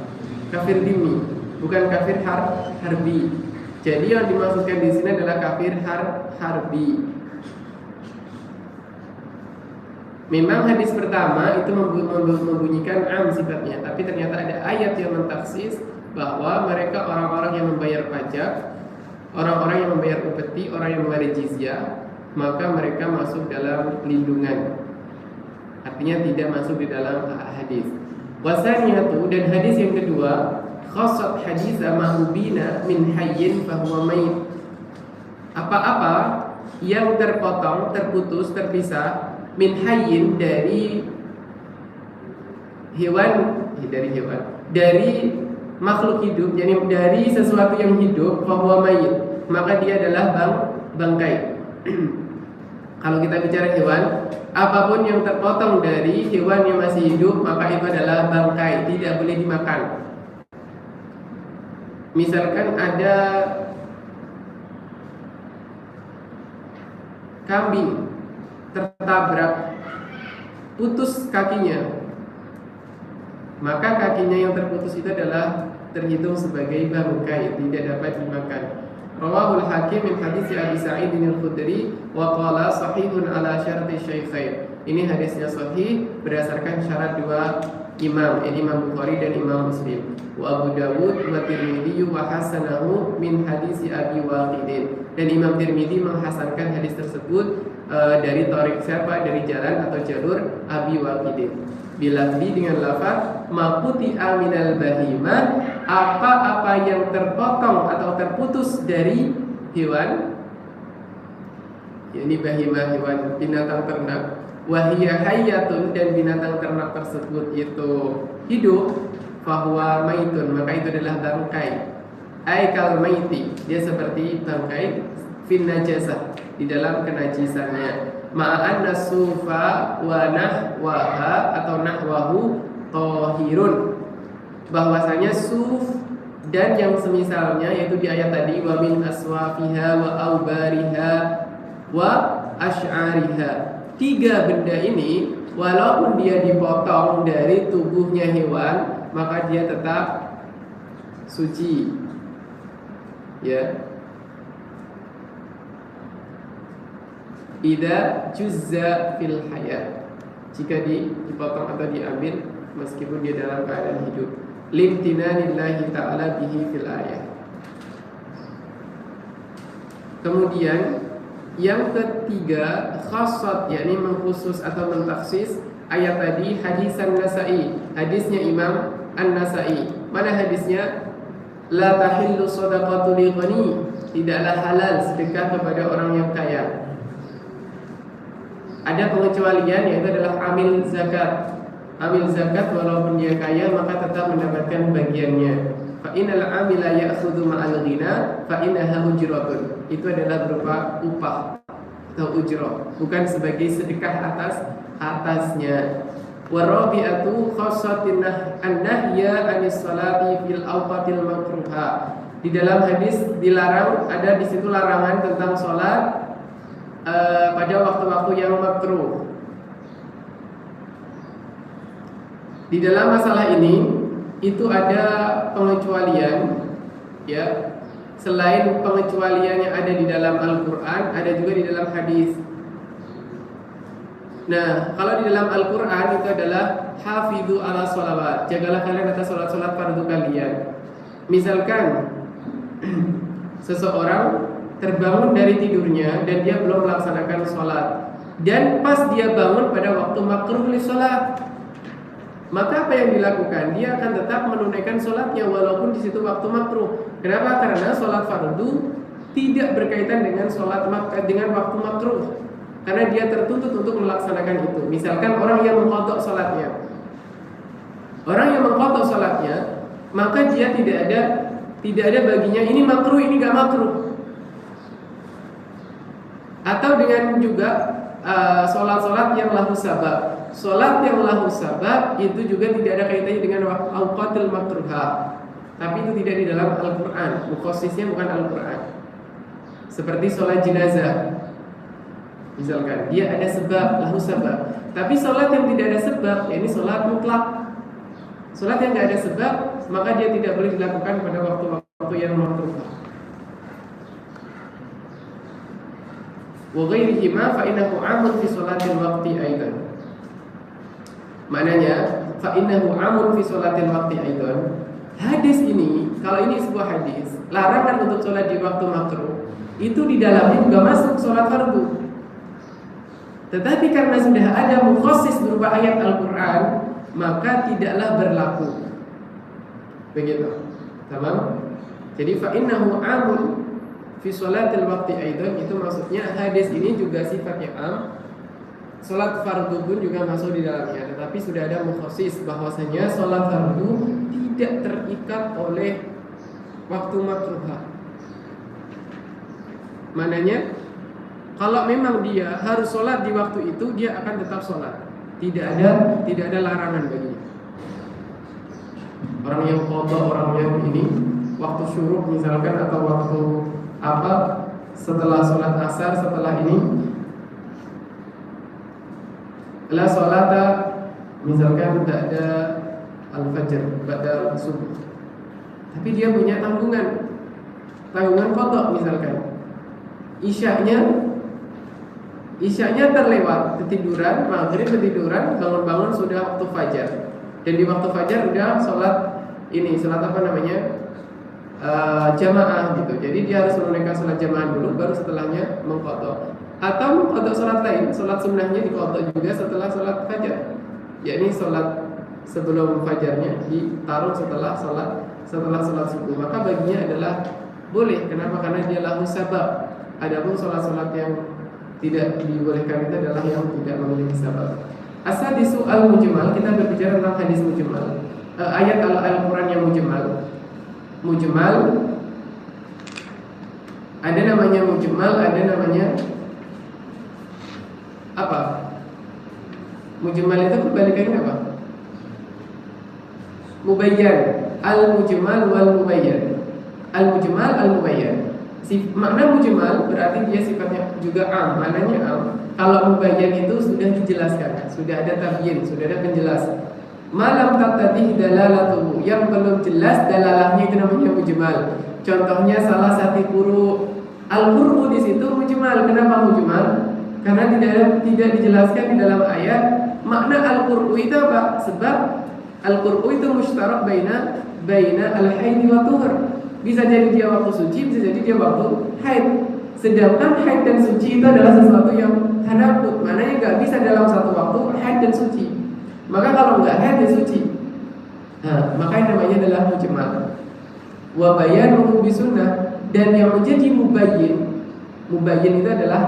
Kafir dhimmi, bukan kafir harbi. Jadi yang dimaksudkan di sini adalah kafir harbi. Memang hadis pertama itu membunyikan am sifatnya, tapi ternyata ada ayat yang mentaksis bahwa mereka orang-orang yang membayar pajak, orang-orang yang membayar upeti, orang yang membayar jizyah, maka mereka masuk dalam lindungan. Artinya tidak masuk di dalam hadis. Wasaniyatu, dan hadis yang kedua, khassat hadis ma'ubina min hayyin fahuwa mayit. Apa-apa yang terpotong, terputus, terpisah, min hayyin, dari hewan, dari makhluk hidup, jadi dari sesuatu yang hidup, fahuwa mayit, maka dia adalah bangkai. Kalau kita bicara hewan, apapun yang terpotong dari hewan yang masih hidup, maka itu adalah bangkai, tidak boleh dimakan. Misalkan ada kambing tertabrak, putus kakinya, maka kakinya yang terputus itu adalah terhitung sebagai bangkai, tidak dapat dimakan. Rawahul Hakim min hadis Abi Sa'id al-Khudri wa qala sahihun ala syarti syaikhain. Ini hadisnya sahih berdasarkan syarat 2 imam, Imam Bukhari dan Imam Muslim. Wa Abu Dawud wa Tirmidzi wa hasanahu min hadis Abi Waqidin. Dan Imam Tirmidzi menghasankan hadis tersebut dari tarik siapa, dari jalan atau jalur Abi Waqidin. Bilafdi dengan lafaz maquti aminal bahimah, apa-apa yang terpotong atau terputus dari hewan, yakni bahimah, hewan binatang ternak, wahiyya hayyatun, dan binatang ternak tersebut itu hidup, fahuwa maitun, maka itu adalah bangkai. Aikal maiti, dia seperti bangkai, fin najasah, di dalam kenajisannya. Ma'an nasufa wa nahwaha atau nahwahu tohirun, bahwasanya suf dan yang semisalnya, yaitu di ayat tadi, wa min aswafiha wa aubariha wa ash'ariha, tiga benda ini walaupun dia dipotong dari tubuhnya hewan, maka dia tetap suci, ya. Idza juzza fil hayat, jika dipotong atau diambil meskipun dia dalam keadaan hidup, limtinanillahi ta'ala bihi fil ayat. Kemudian yang ketiga, khassat, yakni mengkhusus atau mentaksis ayat tadi, hadis An-Nasa'i, hadisnya Imam An-Nasa'i. Mana hadisnya? La tahillu shadaqatu li ghani, tidaklah halal sedekah kepada orang yang kaya. Ada pengecualian, yaitu adalah amil zakat. Amil zakat walaupun dia kaya maka tetap mendapatkan bagiannya. Fa innal amila ya'khudhu ma'al ghina fa innaha ujratun. Itu adalah berupa upah atau ujrah, bukan sebagai sedekah atasnya. Wa rabi'atu khassatin an-nahya 'anis salati fil awqatil makruha. Di dalam hadis dilarang, ada di situ larangan tentang salat pada waktu-waktu yang makruh. Di dalam masalah ini itu ada pengecualian, ya. Selain pengecualian yang ada di dalam Al-Qur'an, ada juga di dalam hadis. Nah, kalau di dalam Al-Qur'an itu adalah hafidhu ala sholawat, jagalah kalian atas salat-salat fardu kalian. Misalkan seseorang terbangun dari tidurnya dan dia belum melaksanakan sholat, dan pas dia bangun pada waktu makruh li sholat, maka apa yang dilakukan? Dia akan tetap menunaikan sholatnya walaupun di situ waktu makruh. Kenapa? Karena sholat fardu tidak berkaitan dengan dengan waktu makruh, karena dia tertuntut untuk melaksanakan itu. Misalkan orang yang mengqadha sholatnya, maka dia tidak ada baginya ini makruh, ini gak makruh. Atau dengan juga sholat-sholat yang lahu sabab. Sholat yang lahu sabab itu juga tidak ada kaitannya dengan awqatil makruha, tapi itu tidak di dalam Al-Quran. Mukhasisnya bukan Al-Quran. Seperti sholat jenazah, misalkan dia ada sebab, lahu sabab. Tapi sholat yang tidak ada sebab, yakni sholat mutlak, sholat yang tidak ada sebab, maka dia tidak boleh dilakukan pada waktu-waktu yang makruha. Wa ghairihi ma fa innahu 'amun fi sholatil waqti aidan. Maknanya fa innahu 'amun fi sholatil waqti aidan. Hadis ini, kalau ini sebuah hadis, larangan untuk sholat di waktu makruh, itu di dalamnya juga masuk sholat fardu. Tetapi karena sudah ada mukhassis berupa ayat Al-Qur'an, maka tidaklah berlaku. Begitu. Tamam? Jadi fa innahu 'amun fi sholatil waqti aidan, itu maksudnya hadis ini juga sifatnya am. Sholat fardu pun juga masuk di dalamnya, tetapi sudah ada mukhassis bahwasanya sholat fardu tidak terikat oleh waktu makruha. Mananya kalau memang dia harus sholat di waktu itu, dia akan tetap sholat. Tidak ada larangan baginya. Orang yang qadha, orang yang ini waktu syuruk misalkan, atau waktu apa setelah sholat asar, setelah ini la sholata misalkan ba'da al-fajr, ba'da subuh, tapi dia punya tanggungan qadha, misalkan isyaknya terlewat, ketiduran, maghrib ketiduran, bangun-bangun sudah waktu fajar, dan di waktu fajar udah sholat apa namanya, jamaah gitu. Jadi dia harus menunaikan sholat jamaah dulu, baru setelahnya mengqadha. atau mengqadha salat lain, salat sunnahnya diqadha juga setelah salat fajar, yakni salat sebelum fajarnya ditaruh setelah salat subuh, maka baginya adalah boleh. Kenapa? Karena dia lahu sabab. Adapun salat-salat yang tidak dibolehkan itu adalah yang tidak memiliki sabab. As-sadisu al-mujmal, kita berbicara tentang hadis mujmal, ayat Al-Quran yang mujmal. Mujmal ada namanya mujmal, ada namanya apa? Mujmal itu kebalikannya apa? Mubayyan. Al-mujmal wal mubayyan. Al-mujmal al-mubayyan. Makna mujmal berarti dia sifatnya juga am, maknanya am. Kalau mubayyan itu sudah dijelaskan, sudah ada tabyin, sudah ada penjelas. Malam tattadih dalalatuhu, yang belum jelas dalalahnya itu namanya mujmal. Contohnya salah satu quru. Al-quru di situ mujmal. Kenapa mujmal? Karena tidak dijelaskan di dalam ayat makna al-quru itu apa? Sebab al-quru itu mushtarak baina al-haid wa tuhur. Bisa jadi dia waktu suci, bisa jadi dia waktu haid. Sedangkan haid dan suci itu adalah sesuatu yang tanakut. Maknanya nggak bisa dalam satu waktu haid dan suci. Maka kalau nggak haid dan suci, makanya namanya adalah mujmal. Wa bayanuhu bisunnah, dan yang menjadi mubayyin itu adalah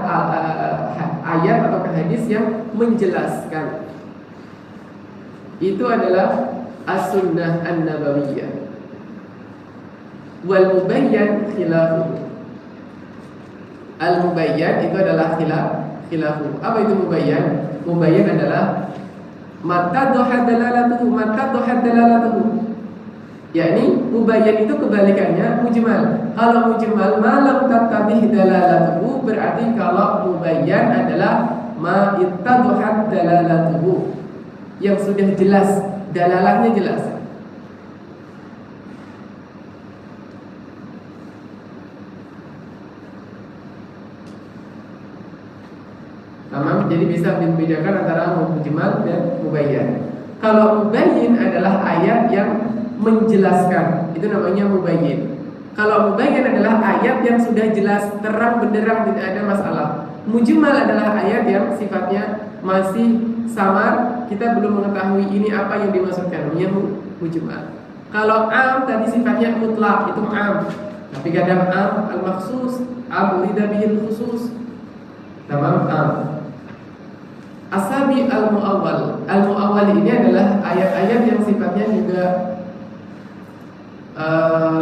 ayat atau hadis yang menjelaskan. Itu adalah as-sunnah an-nabawiyah. Wal mubayyan khilafu. Al mubayyan itu adalah khilafu. Apa itu mubayyan? Mubayyan adalah mata dohad dalalatuhu. Yakni mubayyan itu kebalikannya mujmal. Kalau mujmal malam tatabih dalalatuhu, berarti kalau mubayyan adalah ma ittadohad dalalatuhu, yang sudah jelas, dalalahnya jelas. Tamam, jadi bisa membedakan antara mujmal dan mubayyan. Kalau mubayyin adalah ayat yang menjelaskan, itu namanya mubayyin. Kalau mubayyan adalah ayat yang sudah jelas, terang benderang, tidak ada masalah. Mujmal adalah ayat yang sifatnya masih samar, kita belum mengetahui ini apa yang dimaksudkan, namanya mujmal. Kalau am tadi sifatnya mutlak, itu am. Tapi kadang am al-makhsus, am urida bihil khusus. Tamam, am. Asabi al-mu'awwal. Al-mu'awwal ini adalah ayat-ayat yang sifatnya juga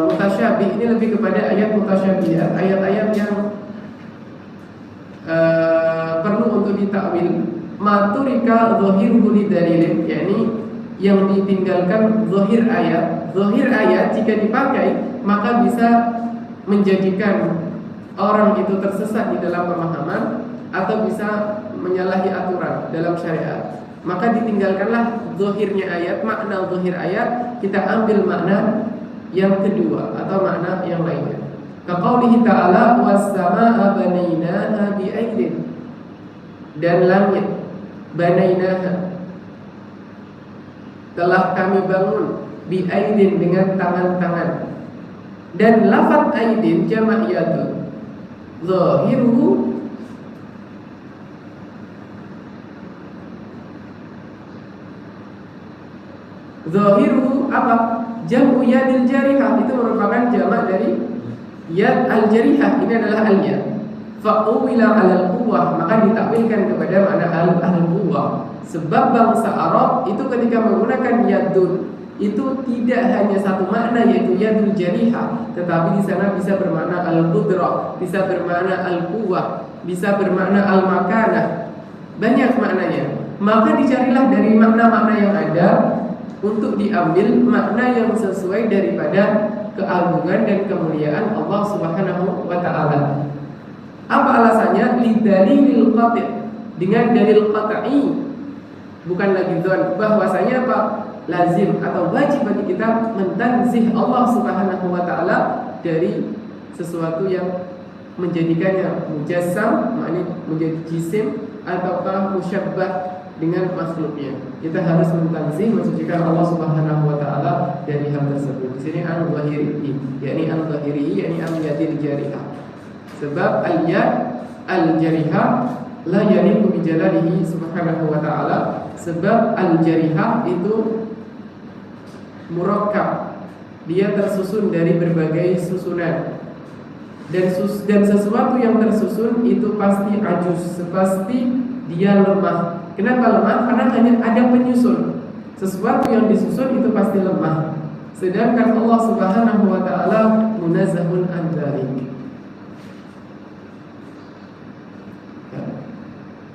mutasyabih. Ini lebih kepada ayat mutasyabihat, ayat-ayat yang perlu untuk ditakwil. Maturika dhahiruhu lidalilin, yakni yang ditinggalkan zahir ayat. Zahir ayat jika dipakai maka bisa menjadikan orang itu tersesat di dalam pemahaman atau bisa menyalahi aturan dalam syariat. Maka ditinggalkanlah zahirnya ayat, makna zahir ayat, kita ambil makna yang kedua atau makna yang lainnya. Kaqaulihi ta'ala was-samaa'a banainaha bi'aidin, dan langit banainaha telah kami bangun bi'aidin dengan tangan-tangan. Dan lafaz aidin jamak yadun, zahiruhu zahiruhu apa? Jam'u yadil jarihah, itu merupakan jamak dari yad al-jarihah. Ini adalah al-yad. Fa'uwila alal quwwah, maka ditakwilkan kepada makna al-quwwah. Sebab bangsa Arab itu ketika menggunakan yadun, itu tidak hanya satu makna yaitu yadul jarihah, tetapi di sana bisa bermakna al-qudrah, bisa bermakna al-quwwah, bisa bermakna al-makanah. Banyak maknanya. Maka dicarilah dari makna-makna yang ada untuk diambil makna yang sesuai daripada keagungan dan kemuliaan Allah Subhanahu wa taala. Apa alasannya? Lidalilil qati', dengan dalil qat'i, bukan lagi dzon, bahwasanya apa? Lazim atau wajib bagi kita mentanzih Allah Subhanahu wa taala dari sesuatu yang menjadikannya mujassam, maknanya menjadi jisim, ataukah musyabbah dengan makhluknya. Kita harus mentanzih, mensucikan Allah Subhanahu wa taala dari hal tersebut. Di sini al-zahiri, yakni al-zahiri, yakni al-yadil jarihah. Sebab al-yad al-jarihah la yaliqu bi jalalihi subhanahu wa ta'ala, sebab al-jarihah itu murakkab, dia tersusun dari berbagai susunan, dan sesuatu yang tersusun itu pasti ajuz, pasti dia lemah. Kenapa lemah? Karena hanya ada penyusun. Sesuatu yang disusun itu pasti lemah. Sedangkan Allah Subhanahu wa ta'ala munazzahun an dzalik.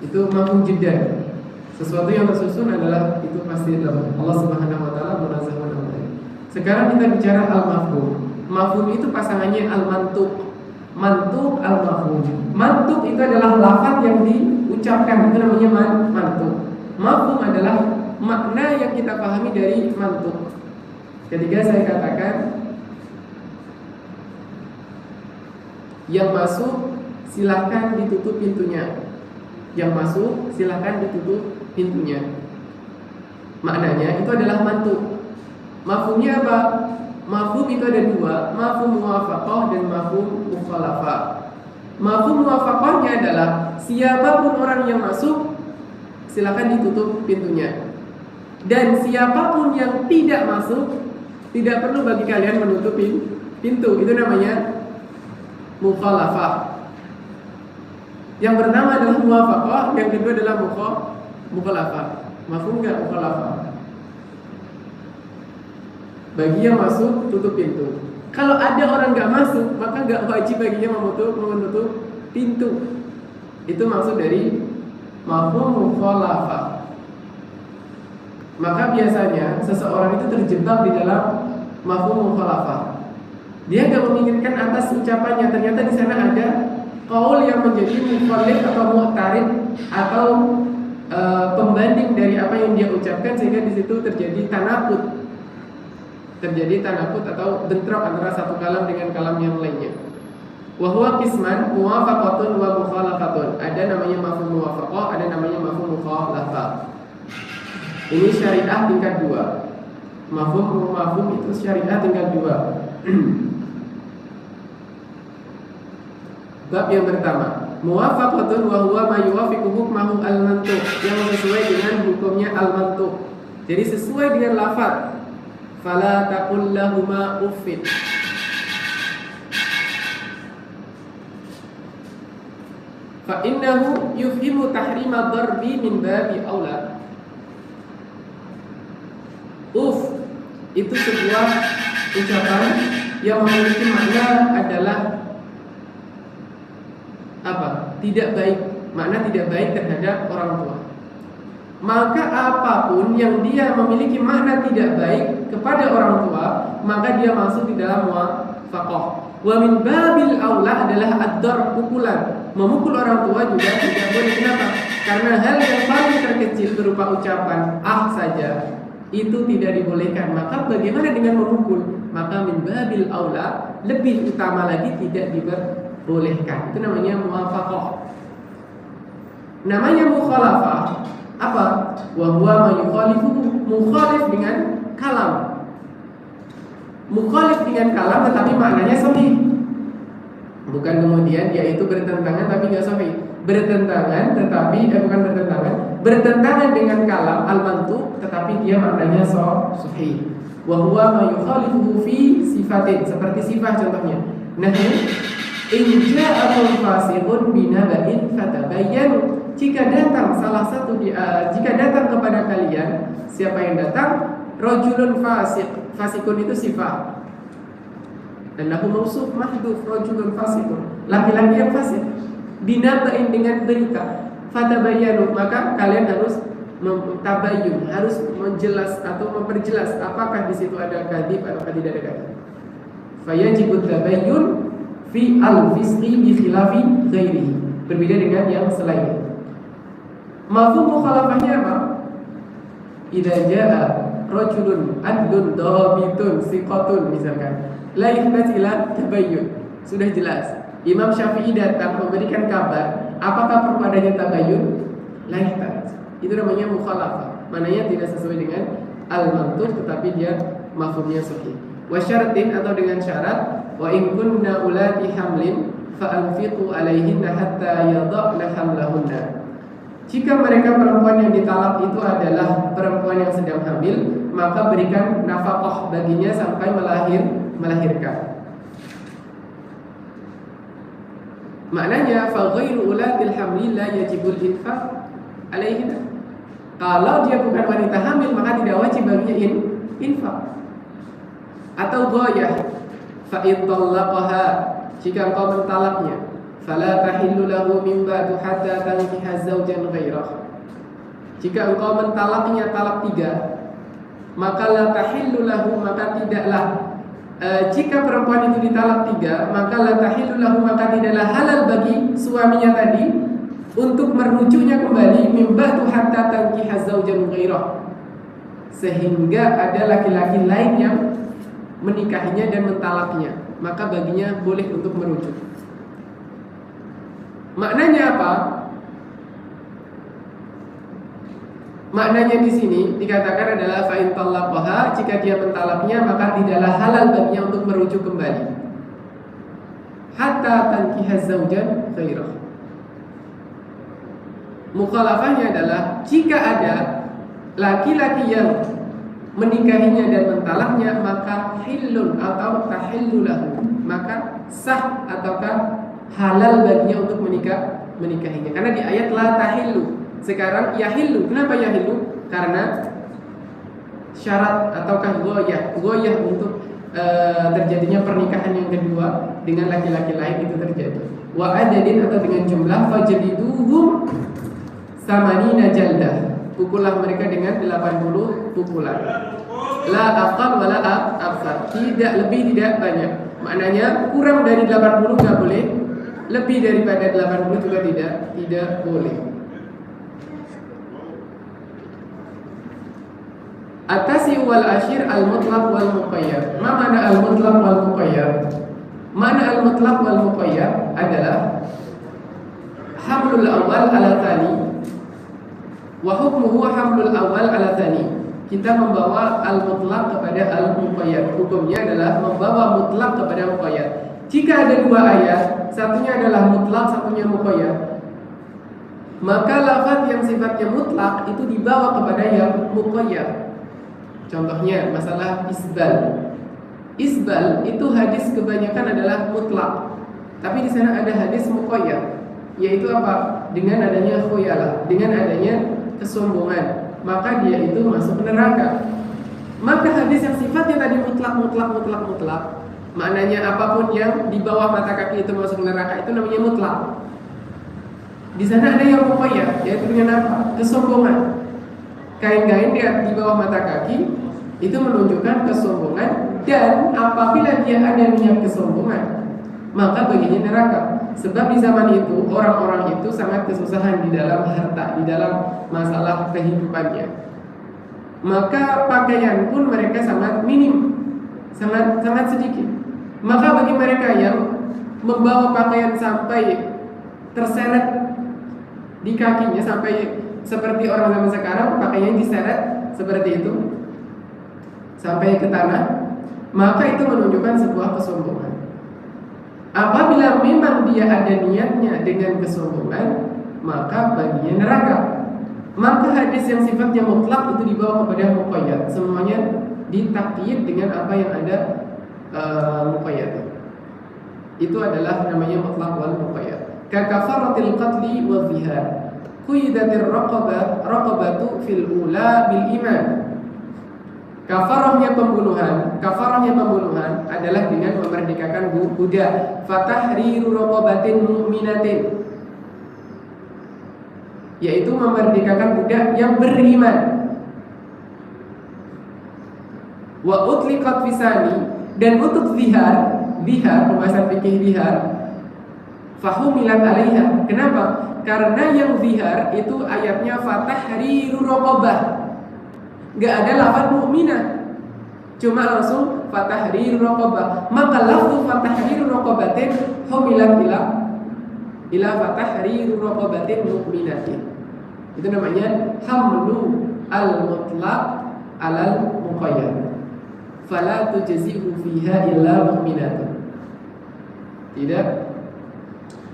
Itu mampu jeda. Sesuatu yang tersusun adalah itu pasti lemah. Allah Subhanahu wa ta'ala munazzahun an dzalik. Sekarang kita bicara al-mafhum. Mafhum itu pasangannya al-mantuq. Mantuq al-mafhum. Mantuq itu adalah lafaz yang diucapkan, itu namanya mantuq. Mafhum adalah makna yang kita pahami dari mantuq. Ketika saya katakan yang masuk silahkan ditutup pintunya, yang masuk silahkan ditutup pintunya, maknanya itu adalah mantuq. Mafhumnya apa? Mafhum itu ada dua, mafhum muwafaqah dan mafhum mukhalafah. Mafhum muwafaqahnya adalah siapapun orang yang masuk silakan ditutup pintunya, dan siapapun yang tidak masuk tidak perlu bagi kalian menutup pintu. Itu namanya mukhalafah. Yang pertama adalah muwafaqah, yang kedua adalah mukhalafah. Mafhum enggak mukhalafah? Bagi yang masuk tutup pintu. Kalau ada orang nggak masuk, maka nggak wajib baginya menutup pintu. Itu maksud dari mafhum mukhalafah. Maka biasanya seseorang itu terjebak di dalam mafhum mukhalafah. Dia nggak memikirkan atas ucapannya. Ternyata di sana ada qaul yang menjadi mukhalif atau mu'tarid atau pembanding dari apa yang dia ucapkan, sehingga di situ terjadi tanakut. Terjadi tanakut atau bentrok antara satu kalam dengan kalam yang lainnya. Wa huwa qisman muwafaqatun wa mukhalafatun. Ada namanya mafhum muwafaqah, ada namanya mafhum mukhalafah. Ini syariah tingkat 2. Mafhum itu syariah tingkat 2. Bab yang pertama, muwafaqatun wa huwa ma yuwafiqu hukmahu al-mantuq, yang sesuai dengan hukumnya al-mantuq. Jadi sesuai dengan lafaz. Fala taqul lahuma uffin. Fa innahu yufhimu tahrima darbi min babi aula. Uff itu sebuah ucapan yang memiliki makna adalah apa? Tidak baik. Makna tidak baik terhadap orang tua. Maka apapun yang dia memiliki makna tidak baik kepada orang tua, maka dia masuk di dalam muwafaqah. Wa min babil aula adalah ad-dar, pukulan. Memukul orang tua juga tidak boleh. Kenapa? Karena hal yang paling terkecil berupa ucapan saja itu tidak dibolehkan. Maka bagaimana dengan memukul? Maka min babil aula, lebih utama lagi tidak diperbolehkan. Itu namanya muwafaqah. Namanya mukhalafah apa? Wa huwa ma yukhalifu, mukhalif dengan kalam. Mukhalif dengan kalam tetapi maknanya sahih. Bukan kemudian dia itu bertentangan tapi enggak sahih. Bertentangan tetapi bukan bertentangan, bertentangan dengan kalam al-mantuq tetapi dia maknanya sahih. Wa huwa ma yukhalifu fi sifatin, seperti sifat contohnya. Nahu in ja'akum fasiqun binaba'in fatabayyanu. Jika datang salah satu jika datang kepada kalian, siapa yang datang? Rajulun fasik. Fasikun itu sifat. Dan lahu mausuf mahdhuf, rajulun fasikun. Laki-laki yang fasik. Binaba'in dengan berita. Fatabayyanu, maka kalian harus tabayyun, harus menjelas atau memperjelas apakah di situ ada kadzib atau tidak ada kadzib. Fayajibut tabayyun fi al-fisqi bi khilafi ghairihi. Berbeda dengan yang selainnya. Mafhum mukhalafahnya apa? Idza jaa rajulun adlun dhabitun siqatun misalkan, la yahtasilan tabayyun. Sudah jelas. Imam Syafi'i datang memberikan kabar, apakah perlu adanya tabayyun? La yahtaj. Itu namanya mukhalafah. Maknanya tidak sesuai dengan al-mantuq tetapi dia mafhumnya sahih. Wa syaratin atau dengan syarat, wa in kunna ulati hamlin fa'anfiqu 'alaihinna hatta yada'na hamlahunna. Jika mereka perempuan yang ditalak itu adalah perempuan yang sedang hamil, maka berikan nafkah baginya sampai melahirkan. Maknanya fa ghairu ulatil hamli la yajibul infaq 'alaihinna. Kalau dia bukan wanita hamil maka tidak wajib baginya infak. Atau ghayah fa in talaqaha, jika engkau mentalaknya, fala tahillu lahu min ba'du hatta tankiha zawjan ghairah. Jika engkau mentalaknya talak 3, maka la tahillu lahu, maka tidaklah jika perempuan itu ditalak 3, maka la tahillu lahu, maka tidaklah halal bagi suaminya tadi untuk merujuknya kembali min ba'du hatta tankiha zawjan ghairah, sehingga ada laki-laki lain yang menikahinya dan mentalaknya, maka baginya boleh untuk merujuk. Maknanya apa? Maknanya di sini dikatakan adalah fa in talaqaha, jika dia mentalaknya maka tidaklah halal baginya untuk merujuk kembali. Hatta tankiha zawjan ghairah. Mukhalafahnya adalah jika ada laki-laki yang menikahinya dan mentalaknya, maka hillun atau tahillu lahu, maka sah ataukah halal baginya untuk menikahinya. Karena di ayat la tahillu, sekarang yahillu. Kenapa yahillu? Karena syarat ataukah goyah untuk terjadinya pernikahan yang kedua dengan laki-laki lain itu terjadi. Wa adadin, atau dengan jumlah, fajliduhum samanina jaldah, pukullah mereka dengan 80 pukulan. La aqal wala aktsar, tidak lebih tidak banyak. Maknanya kurang dari 80 enggak boleh, lebih daripada 80 juga tidak boleh. At-tasi wal ashir al-mutlaq wal muqayyad. Ma mana al-mutlaq wal muqayyad? Mana al-mutlaq wal muqayyad adalah hamlul awal ala tsani wa hukmuhu hamlul awal ala tsani. Kita membawa al-mutlaq kepada al-muqayyad. Hukumnya adalah membawa mutlaq kepada muqayyad. Jika ada 2 ayat, satunya adalah mutlaq, satunya muqayyad, maka lafaz yang sifatnya mutlaq itu dibawa kepada yang muqayyad. Contohnya masalah isbal. Isbal itu hadis kebanyakan adalah mutlak, tapi di sana ada hadis muqayyad, yaitu apa? Dengan adanya khuyala, dengan adanya kesombongan, maka dia itu masuk neraka. Maka hadis yang sifatnya tadi mutlak, maknanya apapun yang di bawah mata kaki itu masuk neraka, itu namanya mutlak. Di sana ada yang muqayyad, yaitu dengan apa? Kesombongan. Kain-kain di bawah mata kaki itu menunjukkan kesombongan, dan apabila dia ada niat kesombongan, maka baginya neraka. Sebab di zaman itu orang-orang itu sangat kesusahan di dalam harta, di dalam masalah kehidupannya. Maka pakaian pun mereka sangat minim, sangat sedikit. Maka bagi mereka yang membawa pakaian sampai terseret di kakinya, sampai seperti orang zaman sekarang pakaiannya diseret seperti itu sampai ke tanah, maka itu menunjukkan sebuah kesombongan. Apabila memang dia ada niatnya dengan kesombongan, maka baginya neraka. Maka hadis yang sifatnya mutlak itu dibawa kepada muqayyad, semuanya ditakyid dengan apa yang ada muqayyad. Itu adalah namanya mutlak wal muqayyad. Ka kafaratil qatli wa zihar. Qidatir raqabatu fil ula bil iman. Kafarahnya pembunuhan adalah dengan memerdekakan budak. Fatahriru raqabatin mu'minatin, yaitu memerdekakan budak yang beriman. Wa utliqat fisani, dan untuk zihar pembahasan fikih zihar, fahumilat alaiha. Kenapa? Karena yang zihar itu ayatnya fatahriru raqabah, enggak ada lafaz mukminah, cuma langsung fatahriru raqabah. Maka lafaz fatahriru raqabatin humilat ila fatahriru raqabatin mu'minatin. Itu namanya hamlu al-mutlaq alal muqayyad. Fala tujzi'u fiha illa mu'minatun. Tidak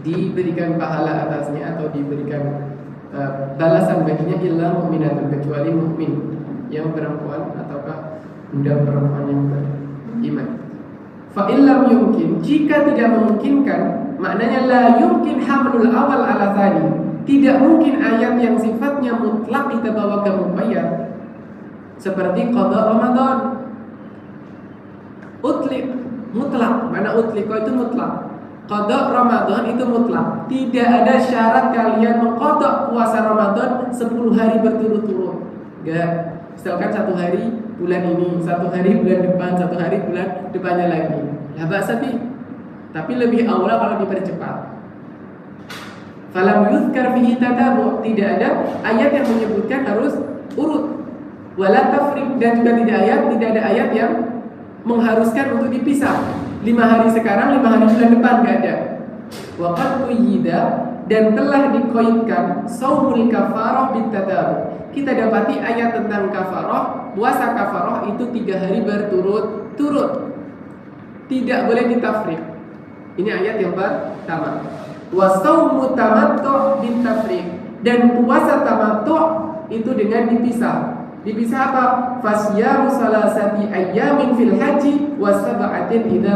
diberikan pahala atasnya atau diberikan balasan baginya illa mu'minatun, kecuali mukmin yang perempuan ataukah budak perempuan yang beriman. Fa illam yumkin, jika tidak memungkinkan, maknanya la yumkin hamlul awal ala tsani. Tidak mungkin ayat yang sifatnya mutlak kita bawa ke muqayyad. Seperti qada Ramadan. Utlik mutlak, mana utlik itu mutlak. Qada Ramadan itu mutlak. Tidak ada syarat kalian mengqada puasa Ramadan 10 hari berturut-turut. Enggak. Misalkan 1 hari bulan ini, 1 hari bulan depan, 1 hari bulan depannya lagi. Ya ba'sa bi. Tapi lebih aula kalau dipercepat. Falam yuzkar fihi tatabu, tidak ada ayat yang menyebutkan harus urut. Wala tafriq, dan juga tidak ada ayat yang mengharuskan untuk dipisah. 5 hari sekarang, 5 hari bulan depan, enggak ada. Wa qad quyida, dan telah dikoidkan saumul kafarah bitatabu. Kita dapati ayat tentang kafarah, puasa kafarah itu 3 hari berturut-turut. Tidak boleh ditafriq. Ini ayat yang pertama. Wa saumu tamattu' bitafriq, dan puasa tamattu' itu dengan dipisah. Dipisah apa? Fasyamu salasati ayyamin fil haji wa sab'atin idza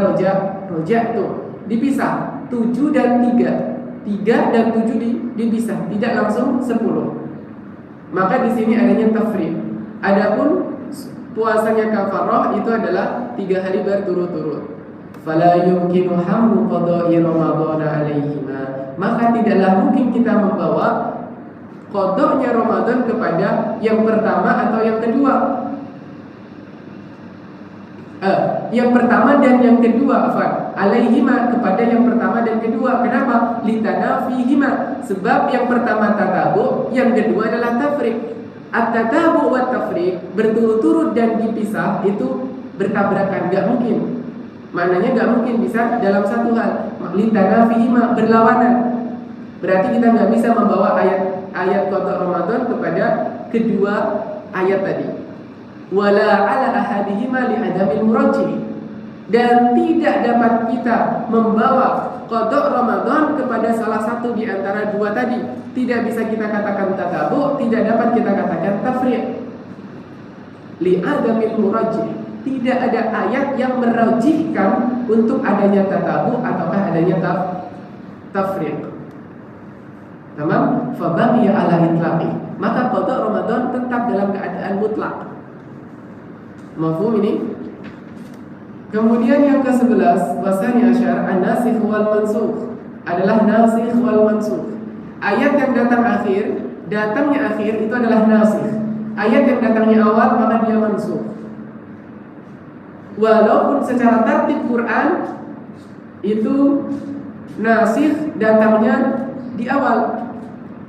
raja'tu. Dipisah 7 dan 3. 3 dan 7 dipisah, tidak langsung 10. Maka di sini adanya tafriq. Adapun puasanya kafarah itu adalah 3 hari berturut-turut. Fala yumkinu hamlu qada'i Ramadan alaihima, maka tidaklah mungkin kita membawa qada'nya Ramadan kepada yang pertama atau yang kedua. Yang pertama dan yang kedua, alaihima, kepada yang pertama dan kedua. Kenapa? Litanafihima, sebab yang pertama tatabu, yang kedua adalah tafriq. At-tatabu wa tafriq, berturut-turut dan dipisah itu bertabrakan, enggak mungkin. Maknanya nggak mungkin bisa dalam satu hal. Litanafihima, berlawanan. Berarti kita nggak bisa membawa ayat qada Ramadan kepada kedua ayat tadi. Wala ala ahadihima li adamil murajjih, dan tidak dapat kita membawa qada Ramadan kepada salah satu di antara dua tadi. Tidak bisa kita katakan tatabu, tidak dapat kita katakan tafriq. Li adamil murajjih, tidak ada ayat yang merajihkan untuk adanya tatabu ataukah adanya tafriq. Tamam? Fa baqiya ala itlaqi, maka qada Ramadan tetap dalam keadaan mutlak. Mafhum ini? Kemudian yang ke-11, wasani asyar an-nasikh wal mansukh, adalah nasikh wal mansukh. Ayat yang datangnya akhir itu adalah nasikh. Ayat yang datangnya awal maka dia mansukh. Walaupun secara tertib Quran itu nasikh datangnya di awal.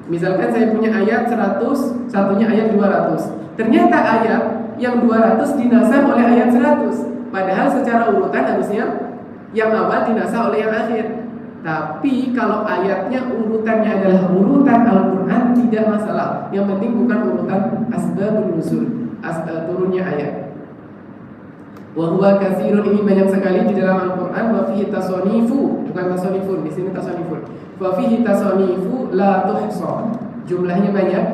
Misalkan saya punya ayat 100, satunya ayat 200. Ternyata ayat yang 200 dinasakh oleh ayat 100. Padahal secara urutan harusnya yang awal dinasakh oleh yang akhir. Tapi kalau ayatnya urutannya adalah urutan Al-Quran, tidak masalah. Yang penting bukan urutan asbabun nuzul, turunnya ayat. Wa huwa katsirun, ini banyak sekali di dalam Al-Qur'an. Wa fihi tasanifu, bukan tasanifun, di sini tasanifun. Wa fihi tasanifu la tuhsa, jumlahnya banyak.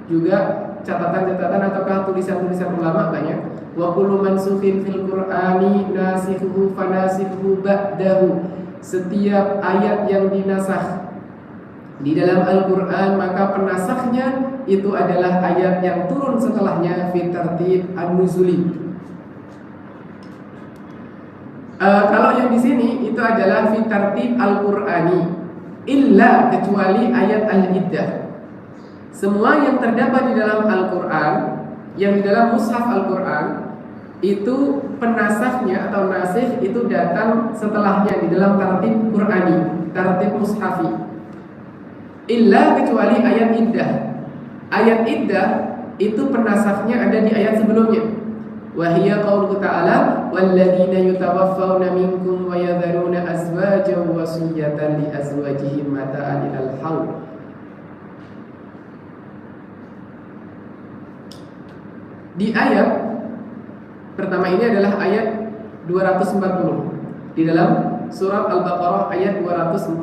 Juga catatan-catatan ataukah tulisan-tulisan ulama banyak. Wa kullu mansukhin fil Qur'ani nasikhuhu fanasikhu ba'dahu, setiap ayat yang dinasakh di dalam Al-Qur'an maka penasakhnya itu adalah ayat yang turun setelahnya fi tartib an-nuzuli. Kalau yang di sini itu adalah fi tartib al-Qur'ani, illa, kecuali ayat al-iddah. Semua yang terdapat di dalam Al-Qur'an, yang di dalam mushaf Al-Qur'an, itu penasakhnya atau nasikh itu datang setelahnya di dalam tartib Qur'ani, tartib mushafi. Illa, kecuali ayat iddah. Ayat iddah itu penasakhnya ada di ayat sebelumnya. Wahiyya qauluhu ta'ala walladzina yutawaffawna minkum wa yadharuna azwajan wasiyatan li azwajihim mata'an ilal haul. Di ayat pertama ini adalah ayat 240 di dalam surat Al-Baqarah ayat 240.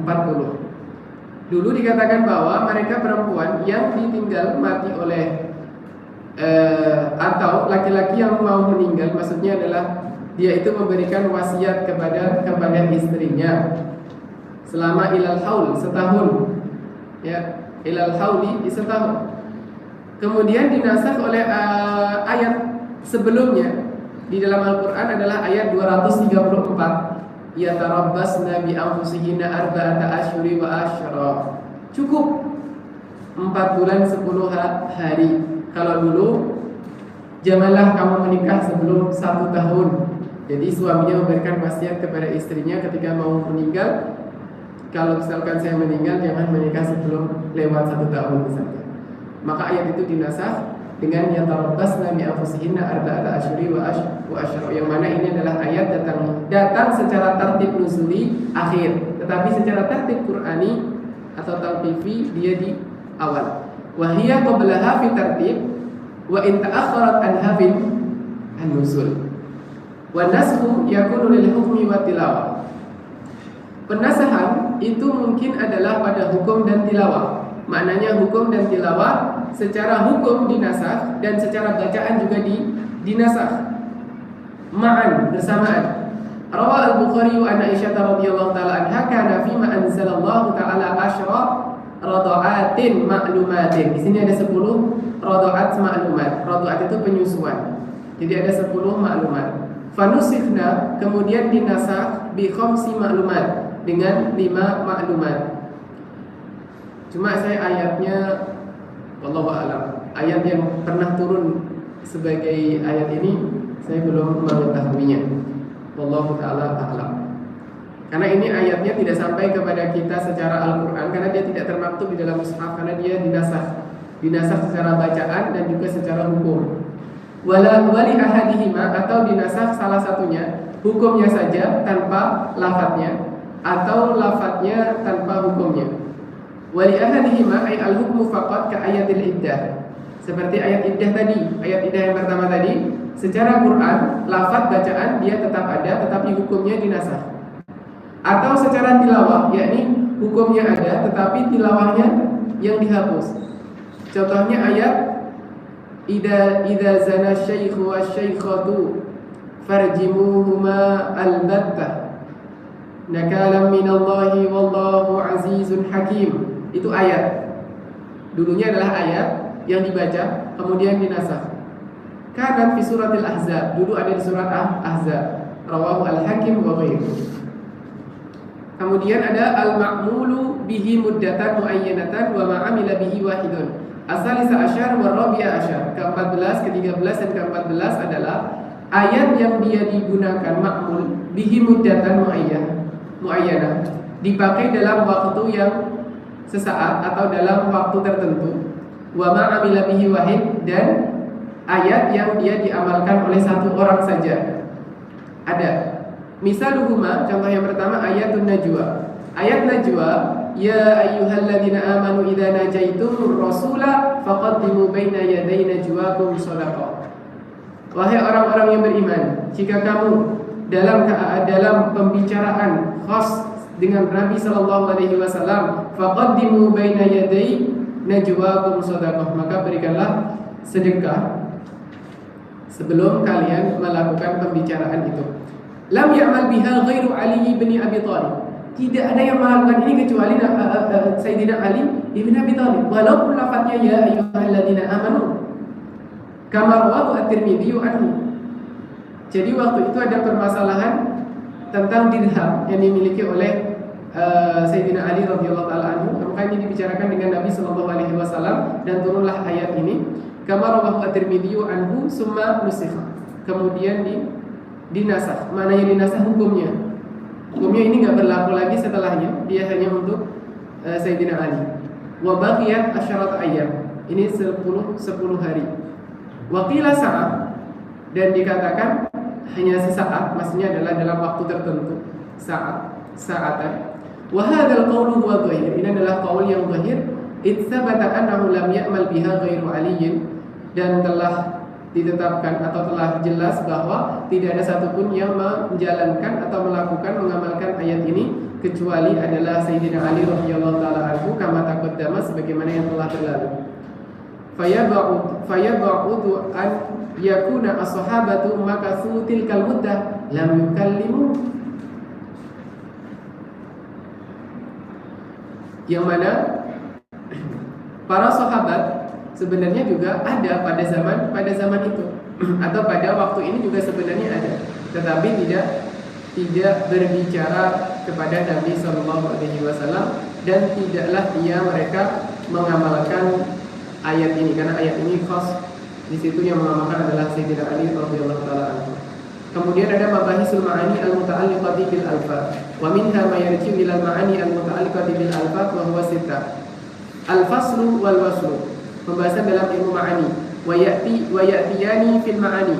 40. Dulu dikatakan bahwa mereka perempuan yang ditinggal mati oleh atau laki-laki yang mau meninggal, maksudnya adalah dia itu memberikan wasiat kepada istrinya selama ilal haul, setahun, ya, ilal hauli setahun. Kemudian dinasakh oleh ayat sebelumnya di dalam Al-Quran adalah ayat 234, yatarabbasna bi anfusihinna arba'ata asyhuri wa asyra. Cukup 4 bulan 10 hari. Kalau dulu janganlah kamu menikah sebelum 1 tahun. Jadi suaminya memberikan wasiat kepada istrinya ketika mau meninggal, kalau misalkan saya meninggal jangan menikah sebelum lewat 1 tahun misalnya. Maka ayat itu dinasakh dengan yatarabbasna bi anfusihinna arba'ata asyhuri wa asyra, yang mana ini adalah ayat datang secara tertib nuzuli akhir, tetapi secara tertib Qur'ani atau tauqifi dia di awal. Wa hiya qablaha fi tartib wa in ta'akhkharat an hafin an-nuzul. Wa nasxu yakunu lil hukmi wa tilawah. Penasahan itu mungkin adalah pada hukum dan tilawah. Maknanya hukum dan tilawah secara hukum dinasakh dan secara bacaan juga dinasakh ma'an, bersamaan. Rawa Al-Bukhari an Aisyah radhiyallahu taala anha kana fi ma anzalallahu taala asyra radha'atin ma'lumatin. Di sini ada 10 radha'at ma'lumat. Radha'at itu penyusuan. Jadi ada 10 maklumat. Fanusikhna, kemudian dinasakh bi khamsi maklumat, dengan 5 maklumat. Cuma saya ayatnya wallahu a'lam, ayat yang pernah turun sebagai ayat ini saya belum mengetahuinya. Wallahu ta'ala a'lam. Karena ini ayatnya tidak sampai kepada kita secara Al-Quran, karena dia tidak termaktub di dalam mushaf, karena dia dinasakh secara bacaan dan juga secara hukum. Wali ahadihima, atau dinasakh salah satunya, hukumnya saja tanpa lafadznya, atau lafadznya tanpa hukumnya. Wali ahadihima ay al-hukmu faqat ka ayatil iddah. Seperti ayat iddah tadi, ayat iddah yang pertama tadi, secara Quran, lafaz bacaan dia tetap ada, tetapi hukumnya dinasakh. Atau secara tilawah, yakni hukumnya ada, tetapi tilawahnya yang dihapus. Contohnya ayat idza zana syaikhu wasyaikhatu farjimuhuma albattah nakalam minallahi wallahu azizun hakim. Itu ayat. Dulunya adalah ayat yang dibaca kemudian dinasakh. Kanat fi suratil Ahzab, dulu ada di surat Ahzab. Rawahu Al-Hakim wa ghairuhu. Kemudian ada al-ma'mulu bihi muddatan muayyanatan wa ma'amila bihi wahidun. As-salisa asyar wa rabi'a asyar. Ke-14, ke-13 dan ke-14 adalah ayat yang dia digunakan ma'mul bihi muddatan muayyanah, dipakai dalam waktu yang sesaat atau dalam waktu tertentu. Wa ma'amila bihi wahid, dan ayat yang dia diamalkan oleh satu orang saja. Ada misaluhuma, contoh yang pertama ayatun najwa. Ayat najwa, ya ayyuhalladzina amanu idza najaitumur rasula faqaddimu baina yaday najwakum shadaqah. Wahai orang-orang yang beriman, jika kamu dalam pembicaraan khas dengan Nabi sallallahu alaihi wasallam, faqaddimu baina yaday najwakum shadaqah, maka berikanlah sedekah sebelum kalian melakukan pembicaraan itu. Lam ya'mal biha ghairu Ali bin Abi Thalib. Tidak ada yang melakukan ini kecuali Sayyidina Ali bin Abi Thalib. Walaupun lafadznya ya ayyuhalladzina amanu, kama rawahu at-Tirmidzi anhu. Jadi waktu itu ada permasalahan tentang dirham yang dimiliki oleh Sayyidina Ali radhiyallahu taala anhu. Maka ini dibicarakan dengan Nabi sallallahu alaihi wasallam dan turunlah ayat ini. Kama rawahu at-Tirmidzi anhu summa nusikha. Kemudian dinasakh. Mananya dinasakh? Hukumnya. Hukumnya ini enggak berlaku lagi setelahnya. Dia hanya untuk Sayyidina Ali. Wa baqiyat asyarat ayyam. Ini 10 hari. Wa qila sa'at, dan dikatakan hanya sesaat, maksudnya adalah dalam waktu tertentu. Saatan. Wa hadzal qawlu huwa dhahir. Ini adalah qaul yang dhahir. Itsabata annahu lam ya'mal biha ghairu aliyin, dan telah ditetapkan atau telah jelas bahwa tidak ada satupun yang menjalankan atau mengamalkan ayat ini kecuali adalah Sayyidina Ali radhiyallahu taala anhu, kama taqaddama, sebagaimana yang telah berlalu. Fayab'udu an yakuna as-sahabatu makathu tilkal muddah lam yukallimu, yang mana para sahabat sebenarnya juga ada pada zaman itu atau pada waktu ini juga sebenarnya ada, tetapi tidak berbicara kepada Nabi SAW, dan tidaklah mereka mengamalkan ayat ini, karena ayat ini khas di situ yang mengamalkan adalah Sayyidina Ali radhiyallahu taala anhu. Kemudian ada mabahisul ma'ani al-muta'alliqati bil alfaz, wa minha ma yarji'u ila al-ma'ani al-muta'alliqati bil alfaz wa huwa sittah. Al-faslu wal waslu, pembahasan dalam ilmu ma'ani, wa ya'tiyani fil ma'ani.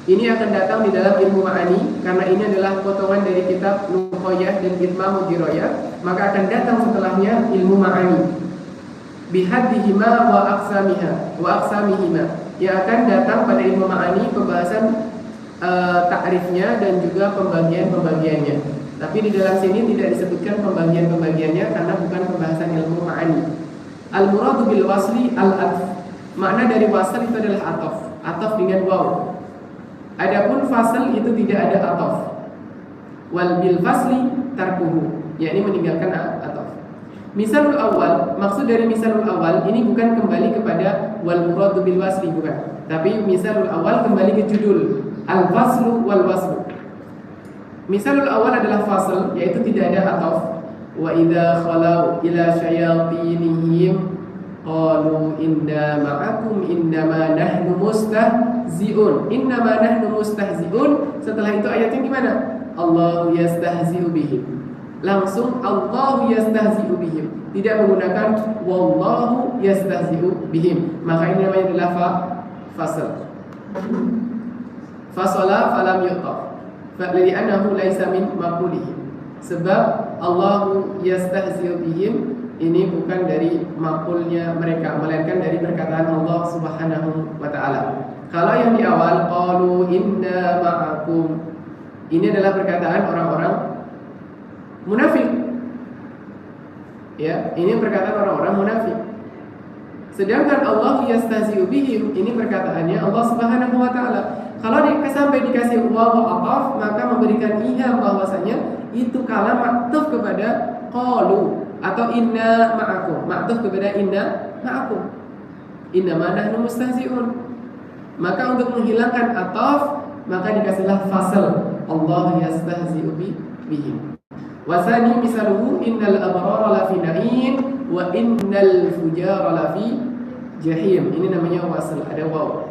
Ini akan datang di dalam ilmu ma'ani karena ini adalah potongan dari kitab Nuqayyah dan Itmamud Dirayah, maka akan datang setelahnya ilmu ma'ani bihaddihima wa aqsamihima, yang akan datang pada ilmu ma'ani pembahasan takrifnya dan juga pembagiannya. Tapi di dalam sini tidak disebutkan pembagiannya karena bukan pembahasan ilmu ma'ani. Al-muradu bil wasli al-atf, makna dari wasl itu adalah ataf dengan waw. Adapun fasl itu tidak ada ataf. Wal bil fasli tarkuhu, yakni meninggalkan ataf. Misalul awal, maksud dari misalul awal ini bukan kembali kepada wal muradu bil wasli, bukan. Tapi misalul awal kembali ke judul al-faslu wal waslu. Misalul awal adalah fasl, yaitu tidak ada ataf. Wa idza khalau ila syayatinihim qalu inna ma'akum innama nahnu mustahzi'un. Innama nahnu mustahzi'un. Setelah itu ayatnya gimana? Allahu yastahzi'u bihim. Langsung Allahu yastahzi'u bihim, tidak menggunakan wallahu yastahzi'u bihim. Maka ini namanya adalah fasl. Fasala falam yuqaf, li'annahu laisa min maqulihim. Sebab Allahu yastahzi'u bihim ini bukan dari maqulnya mereka, melainkan dari perkataan Allah Subhanahu wa taala. Kalau yang di awal qalu inna ma'akum, ini adalah perkataan orang-orang munafik. Ya, ini perkataan orang-orang munafik. Sedangkan Allah yastahzi'u bihim ini perkataannya Allah Subhanahu wa taala. Kalau sampai dikasih waw ataf, maka memberikan iham bahwasanya itu kalam maktuf kepada qalu atau inna ma'akum, maktuf kepada inna ma'akum. Inna ma nahnu mustahzi'un. Maka untuk menghilangkan ataf, maka dikasihlah fasal Allah yastahzi'u bihim. Wasani misaluhu innal abrara lafi na'im wa innal fujara lafi jahim. Ini namanya wasal, ada waw.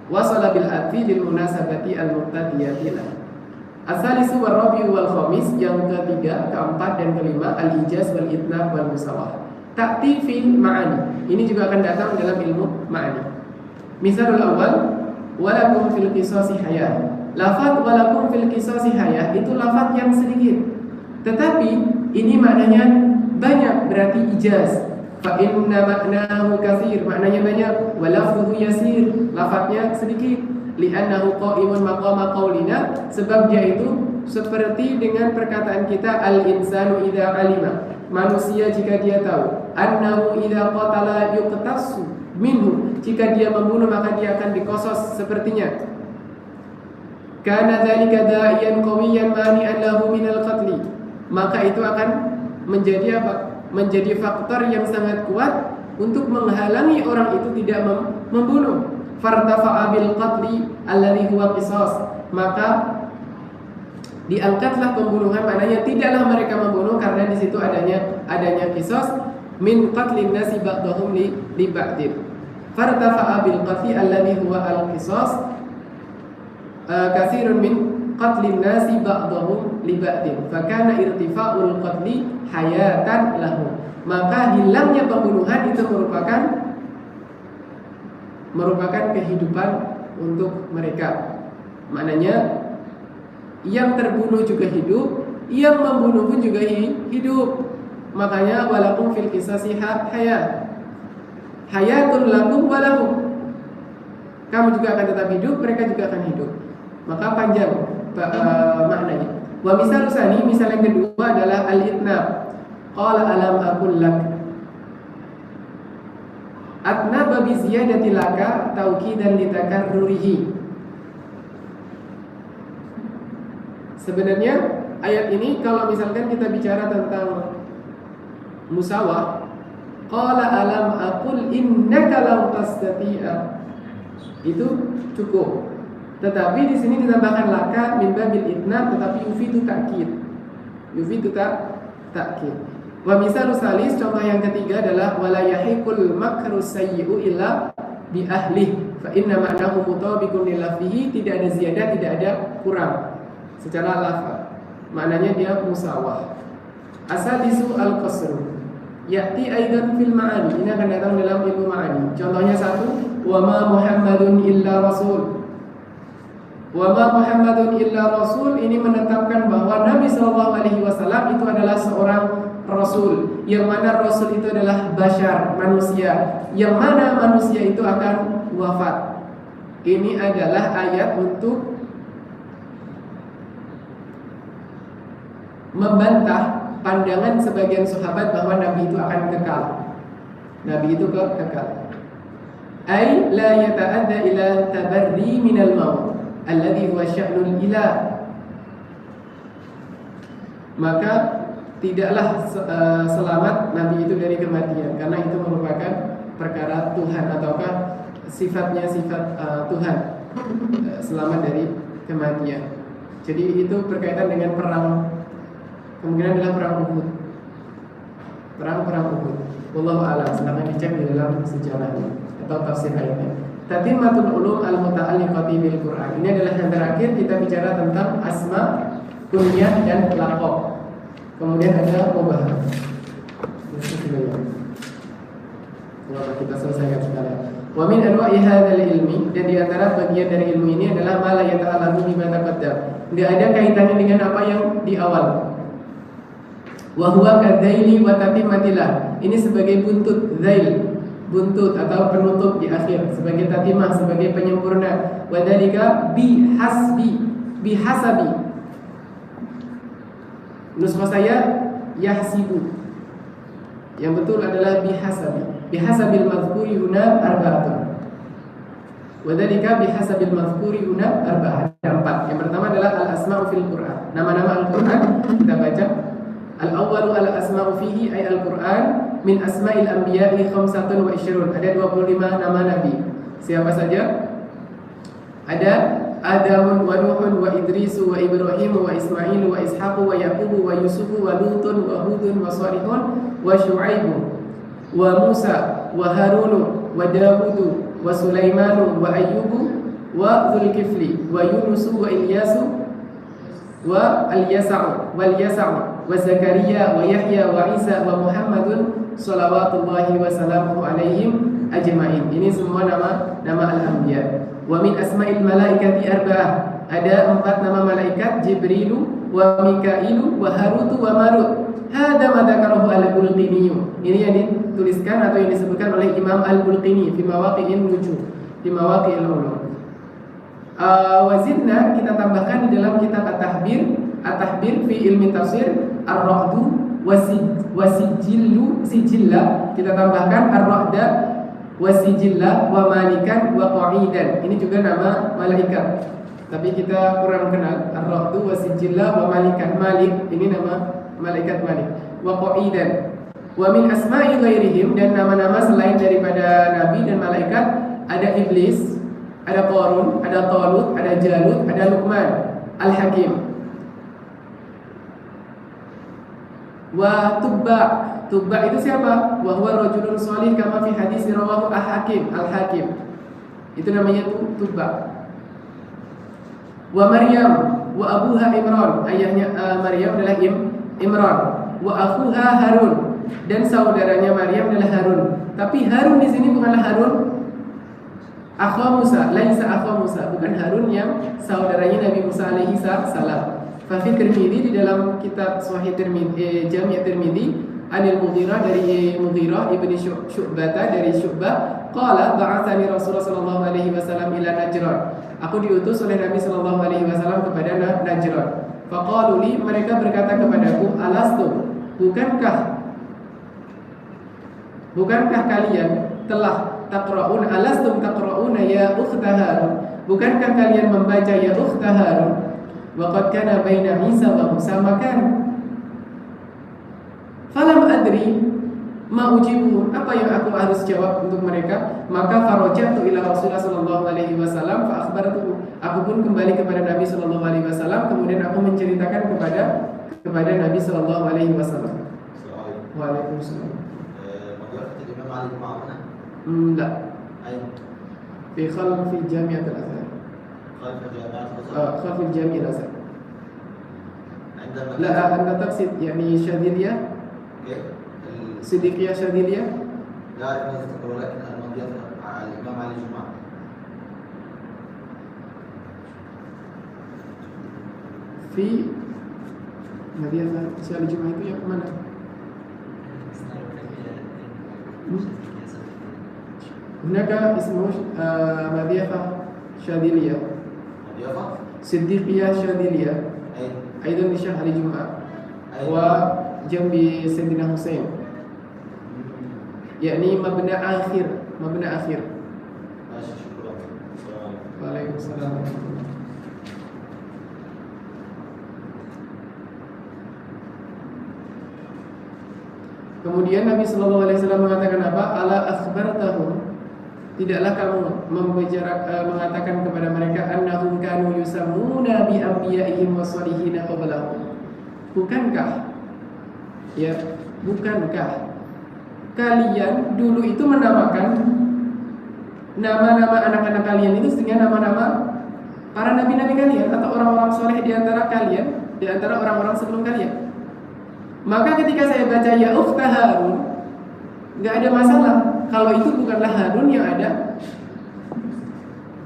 Wasala bil atfi lil munasabati al muqtadiyati lah. Asalisu wal rabi'u wal khamis, yang ketiga, keempat dan kelima, al ijaz wal itnab wal musawah. Ta'ti fil ma'ani. Ini juga akan datang dalam ilmu ma'ani. Misalul awal, walakum fil qisasi hayah. Lafaz walakum fil qisasi hayah itu lafaz yang sedikit, tetapi ini maknanya banyak, berarti ijaz. Fa inna maknahu katsir, maknanya banyak. Wa lafzuhu yasir, lafaznya sedikit. Li'annahu qa'imun maqama qaulina, sebab dia itu seperti dengan perkataan kita al-insanu idza alima, manusia jika dia tahu, annahu idza qatala yuqtasu minhu, jika dia membunuh maka dia akan dikosos sepertinya. Kana dzalika da'iyan qawiyan mani'an lahu minal qatli, maka itu akan menjadi apa? Menjadi faktor yang sangat kuat untuk menghalangi orang itu tidak membunuh. Fartafa'a bil qatli alladhi huwa qisas, maka diangkatlah pembunuhan, maknanya tidaklah mereka membunuh karena di situ adanya qisas min qatlin nasi ba'dahum li ba'din. Fartafa'a bil qatli alladhi huwa al qisas katsirun min qatlin nasi ba'dahum li ba'din, fa kana irtifa'ul qatli hayatan lahu, maka hilangnya pembunuhan itu merupakan kehidupan untuk mereka. Maknanya yang terbunuh juga hidup, yang membunuh pun juga hidup. Makanya walakum fil qisasi hayatun lakum walahum. kamu juga akan tetap hidup, mereka juga akan hidup. Maka panjang maknanya. Wa misal tsani, misal yang kedua adalah al-itnab. Qala alam aqul lak. Atnaba bi ziyadati laka tauqidan litakarrurihi. Sebenarnya ayat ini kalau misalkan kita bicara tentang musawah, qala alam aqul innaka lam tastati'a, itu cukup. Tetapi di sini ditambahkan laka min babil itnab, tetapi yufidu ta'kid. Yufidu ta'kid. Wa misalu salis, contoh yang ketiga adalah wala yahiqul makru sayyi'u illa bi ahli, fa inna ma'nahu mutabiqun li lafzihi, tidak ada ziyadah, tidak ada kurang secara lafaz. Maknanya dia musawah. Asadisu al-qasru ya'ti aidan fil ma'ani, ini akan datang dalam ilmu ma'ani. Contohnya satu, wa ma Muhammadun illa rasul. Wa ma Muhammadun illa rasul, ini menetapkan bahwa Nabi SAW itu adalah seorang rasul, yang mana rasul itu adalah bashar, manusia, yang mana manusia itu akan wafat. Ini adalah ayat untuk membantah pandangan sebagian sahabat bahwa Nabi itu akan kekal. Nabi itu kekal. Ai la yata'adda ila tabarri minal maut alladhi huwa sya'nul ilah. Maka tidaklah selamat Nabi itu dari kematian, karena itu merupakan perkara Tuhan ataukah sifatnya sifat Tuhan, selamat dari kematian. Jadi itu berkaitan dengan perang, kemungkinan adalah perang Uhud. Perang Uhud. Wallahu a'lam. Silakan dicek di dalam sejarahnya atau tafsir ayatnya. Tatimmatul ulum al-muta'alliqati bil Qur'an. Ini adalah yang terakhir, kita bicara tentang asma, kunyah dan laqab. Kemudian ada mubahah. Semoga kita selesaikan sekarang. Wa min anwa'i hadzal ilmi, dan di antara bagian dari ilmu ini adalah ma la yata'allaqu bima taqaddam. Tidak ada kaitannya dengan apa yang di awal. Wa huwa kadzaili wa tatimmatillah. Ini sebagai buntut, zail, buntut atau penutup di akhir, sebagai tatimah, sebagai penyempurna. Wa dzalika bihasabi. Nuskha saya yahsibu. Yang betul adalah bihasabi. Bihasabil mazkuri huna arba'atun. Wa dzalika bihasabil mazkuri huna arba'ah. Ada 4. Yang pertama adalah al-asma'u fil Qur'an. Nama-nama Al-Qur'an kita baca. Al-awwalu al-asma'u fihi ay al-Qur'an min asma'il anbiya'i 25. Ada 25 nama nabi. Siapa saja? Ada Adamun wa Nuhun wa Idrisu wa Ibrahim wa Ismail wa Ishaq wa Yaqub wa Yusuf wa Lutun wa Hudun wa Salihun wa Syu'aib wa Musa wa Harun wa Dawud wa Sulaiman wa Ayyub wa Dzulkifli wa Yunus wa Ilyasu wa Al-Yasa' wal Yasa' wa Zakaria wa Yahya wa Isa wa Muhammadun salawatullahi wa salamuhu alaihim ajma'in. Ini semua nama al-anbiya. Wa min asma'il malaikati arba'ah. Ada 4 nama malaikat, Jibrilu wa Mikailu wa Harutu wa Marut. Hada ma dzakarahu al-Bulqini. Ini yang dituliskan atau yang disebutkan oleh Imam Al-Bulqini fi Mawaqi'in Nujum, fi Mawaqi'il Ulum. Wazidna, kita tambahkan di dalam kitab At-Tahbir fi ilmi tafsir, Ar-Ra'du sijillah, kita tambahkan Ar-Ra'da wasijillah wa malikan wa qa'idan. Ini juga nama malaikat, tapi kita kurang kenal. Ar-Ra'du wasijillah wa malikan. Malik ini nama malaikat Malik. Wa qa'idan. Wa min asma'i ghairihim, dan nama-nama selain daripada nabi dan malaikat, ada iblis, ada Qarun, ada Talut, ada Jalut, ada Luqman, Al-Hakim. Wa Tubba itu siapa? Wa huwa rajulun shalih kama fi hadis rawahu Al-Hakim. Itu namanya Tubba. Wa Maryam wa abuha Imran, ayahnya Maryam adalah Imran. Wa akhuha Harun, dan saudaranya Maryam adalah Harun. Tapi Harun di sini bukanlah Harun akha Musa, laisa akha Musa, bukan Harun yang saudaranya Nabi Musa alaihi salam. Fa fi Tirmidzi, di dalam kitab Sahih Jami' Tirmidzi, Anil Mughirah, dari Mughirah ibni Syu'bah, dari Syu'bah, qala ba'atsani Rasulullah sallallahu alaihi wasallam ila Najran. Aku diutus oleh Nabi sallallahu alaihi wasallam kepada Najran. Faqalu li, mereka berkata kepadaku, alastu, bukankah kalian telah taqra'un, alastum taqra'una ya ukhta Harun, bukankah kalian membaca ya ukhta Harun, wa qad kana baina Isa wa Musa makan. Falam adri ma ujibu, apa yang aku harus jawab untuk mereka? Maka farajatu ila Rasulullah sallallahu alaihi wasallam fa akhbartuhu, aku pun kembali kepada Nabi sallallahu alaihi wasallam, kemudian aku menceritakan kepada Nabi sallallahu alaihi wasallam. Waalaikumsalam. الإمام علي بن معاوية؟ لا. أين؟ في خلف جامعة الأزهر. خلف جامعة الأزهر؟ خلف الجامع الأزهر. عندما لا أنت تقصد يعني شاذلية؟ كيف؟ صديقية شاذلية؟ لا أعرف ماذا تقول، ولكن المضيفة على الإمام علي جمعة. في مدينة شال الجمعة itu yang mana? هناك اسمه مضيفة شاذلية. مضيفة؟ صديقية شاذلية. أين؟ أيضا لشيخ علي جمعة. أين؟ وجنب سيدنا حسين. يعني مبنى آخر. ماشي، شكرا. السلام عليكم. وعليكم السلام. Kemudian Nabi Shallallahu Alaihi Wasallam mengatakan apa? Ala akhbartahum, tidaklah kamu mengatakan kepada mereka annahum kanu yusammuna bi anbiya'ihim wa salihina qablahum. Bukankah kalian dulu itu menamakan nama-nama anak-anak kalian itu dengan nama-nama para nabi-nabi kalian atau orang-orang soleh di antara kalian, di antara orang-orang sebelum kalian. Maka ketika saya baca ya ukhta Harun, nggak ada masalah kalau itu bukanlah Harun yang ada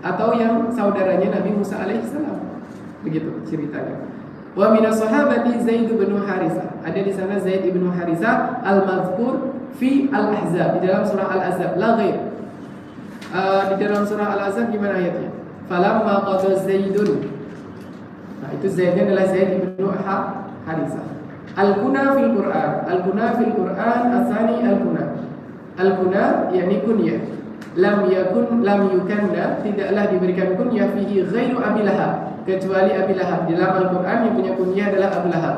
atau yang saudaranya Nabi Musa alaihissalam. Begitu ceritanya. Wa minas sahabati Zaid bin Harisah. Ada di sana Zaid bin Harisah al-mazkur fi al-Ahzab, di dalam surah Al-Ahzab, la ghair. Di dalam surah Al-Ahzab gimana ayatnya? Falamma qada Zaidun. Nah, itu Zaidnya adalah Zaid bin Harisah. Al-kuna fil Quran asani al-kuna yakni kunyah. Lam yukanna, tidaklah diberikan kunyah fihi ghairu Abi Lahab, kecuali Abi Lahab. Di dalam Al-Quran yang punya kunyah adalah Abu Lahab.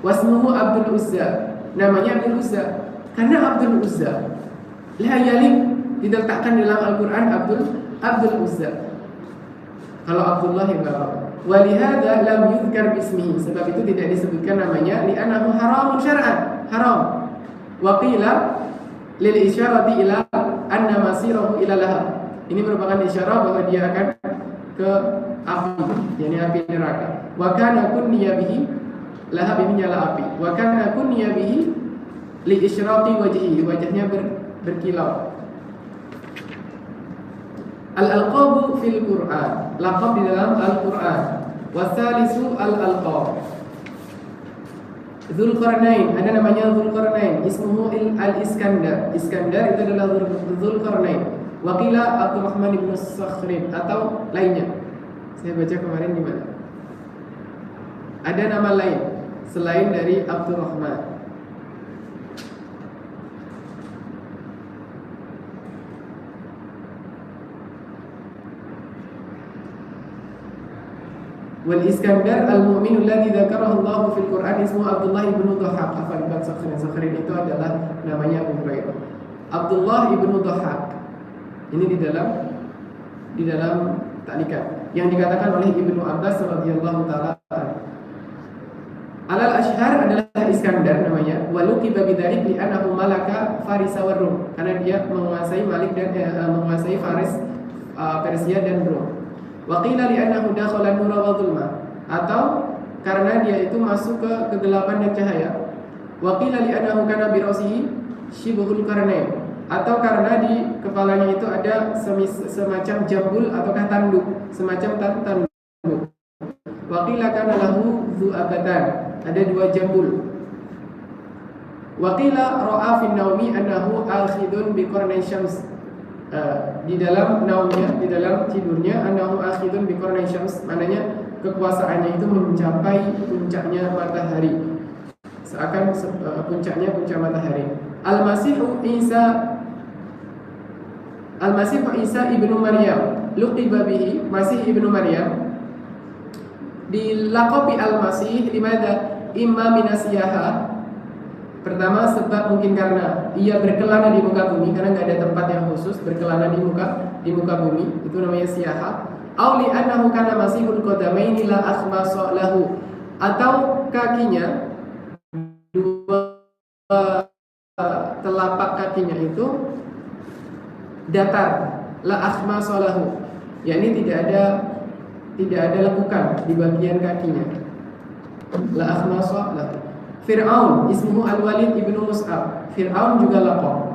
Wasmuhu Abdul Uzza, namanya Abdul Uzza. Karena Abdul Uzza la yalik, diletakkan dalam Al-Quran Abdul Uzza. Kalau Abdullah ibarat. Walihada lam yuzkar bismihi, sebab itu tidak disebutkan namanya, li'annahu haramun syar'an, haram. Wa qila lil isyarati ila anna masirahu ila lahab. Ini merupakan isyarat bahwa dia akan ke api, yakni api neraka. Wa kana kunniya bihi, lahab ini nyala api. Wa kana kunniya bihi li isyrati wajhihi, wajahnya berkilau. Al-alqabu fil Qur'an, laqab di dalam Al-Quran. Wasalisu al-alqab. Dzulqarnain, ada namanya Dzulqarnain, ismuhu al-Iskandar. Iskandar itu adalah Dzulqarnain. Waqila Abdurrahman ibn Sakhrin atau lainnya. Saya baca kemarin di mana? Ada nama lain selain dari Abdurrahman. Wal Iskandar al-mu'min alladhi dzakarahu Allah fil Qur'an ismu Abdullah ibn Dhahhak. Afwan, Sakhrin itu adalah namanya Abu Hurairah. Abdullah ibn Dhahhak. Ini di dalam taklikat yang dikatakan oleh Ibnu Abbas radhiyallahu taala. Alal ashhar adalah Iskandar namanya. Waluqiba bidzalik li annahu malaka Faris wa Rum, karena dia menguasai Malik dan menguasai Faris, Persia dan Rum. Waqila li'annahu dakhala nura wa dhulma, atau karena dia itu masuk ke kegelapan dan cahaya. Waqila li'annahu kana bi ra'sihi shibhul qarnain, atau karena di kepalanya itu ada semacam jambul ataukah tanduk, semacam tanduk. Waqila kana lahu dhu'abatan, ada dua jambul. Waqila ra'a fi naumi annahu akhidun bi qarnai syams, di dalam naumnya, di dalam tidurnya, annahu akhidun biqarnai syams, maknanya kekuasaannya itu mencapai puncaknya matahari, seakan puncak matahari. Al-Masihu Isa ibnu Maryam, luqiba bihi, Masih ibnu Maryam, dilaqabi Al-Masih limadha imma minasiyaha. Pertama sebab mungkin karena ia berkelana di muka bumi, karena nggak ada tempat yang khusus berkelana di muka bumi, itu namanya siyaha. Au li annahu kana masihul qadamaini la akhmasa lahu, atau kakinya, dua telapak kakinya itu datar, la akhmasa lahu, yakni tidak ada lekukan di bagian kakinya, la akhmasa lahu. Fir'aun ismuhu Al-Walid ibnu Mus'ab. Fir'aun juga laqab.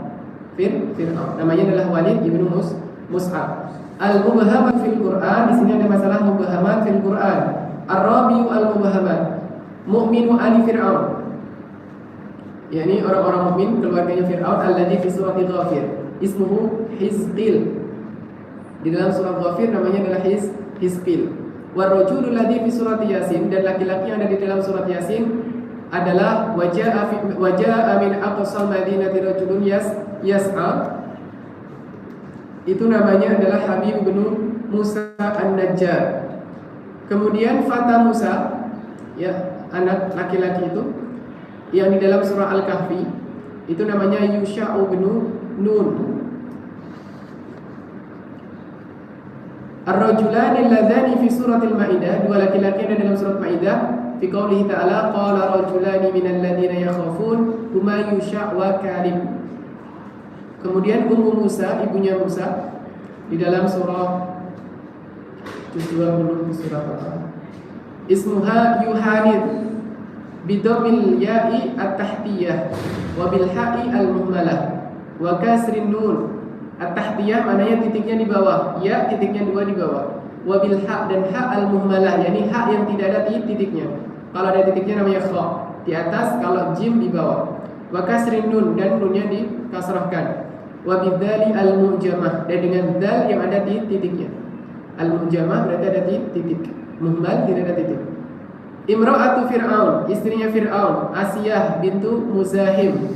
Fir'aun namanya adalah Walid ibnu Mus'ab. Al-mubhamat fil Quran, di sini ada masalah mubhamat fil Quran. Ar-rabi'u al-mubhamat. Mu'minu ali Fir'aun, yakni orang-orang mukmin keluarganya Fir'aun, alladzi fi surah Ghafir. Ismuhu Hizqil. Di dalam surah Ghafir namanya adalah Hizqil. War-rajulul ladzi fi surah Yasin, dan laki-laki yang ada di dalam surat Yasin adalah waja'a min aqsal madinati rajulun yas'a, itu namanya adalah Habib bin Musa An-Najjar. Kemudian Fata Musa, ya, anak laki-laki itu yang di dalam surah Al-Kahfi, itu namanya Yusha'u bin Nun. Ar-rajulani alladzani fi suratil Maidah, dua laki-laki yang ada dalam surat Maidah, fi qoulihi ta'ala qala rajulani minal ladzina yakhafun huma Yusha' wa Kalim. Kemudian Ummu Musa, ibunya Musa, di dalam surah 20 surah apa? Ismuha Yuhanid bidomil ya'i at-tahtiyah wa bil ha'i al-muhmalah wa kasrin nun. At-tahtiyah maknanya titiknya di bawah, ya titiknya dua di bawah. Wa bil ha' dan ha' al-muhmalah, yakni ha' yang tidak ada titiknya. Kalau ada titiknya namanya kha di atas, kalau jim di bawah. Wa kasrin nun, dan nunnya dikasrahkan. Wa bidzali al-mu'jamah, dan dengan dal yang ada di titiknya. Al-mu'jamah berarti ada di titik, muhmal tidak ada titik. Imra'atu Fir'aun, istrinya Fir'aun, Asiyah bintu Muzahim.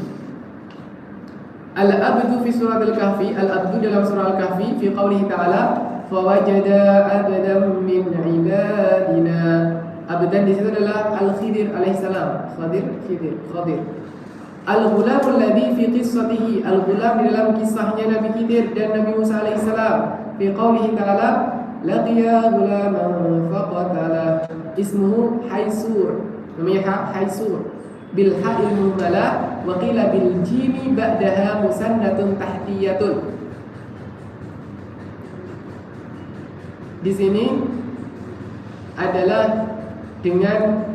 Al-abdu fi surat Al-Kahfi, al-abdu dalam surah Al-Kahfi, fi qawlihi ta'ala fawajada abdan min ibadina. Abdan di situ adalah Al-Khidir alaihissalam. Khadir. Al-ghulam alladhi fi qissatihi, al-ghulam di dalam kisahnya Nabi Khidir dan Nabi Musa alaihissalam, fi qawlihi ta'ala laqiya ghulaman faqatala. Ismuhu Haisur, namanya Haisur bil ha'il muhmalah wa qila bil jimi ba'daha musannatun tahtiyatun. Di sini adalah dengan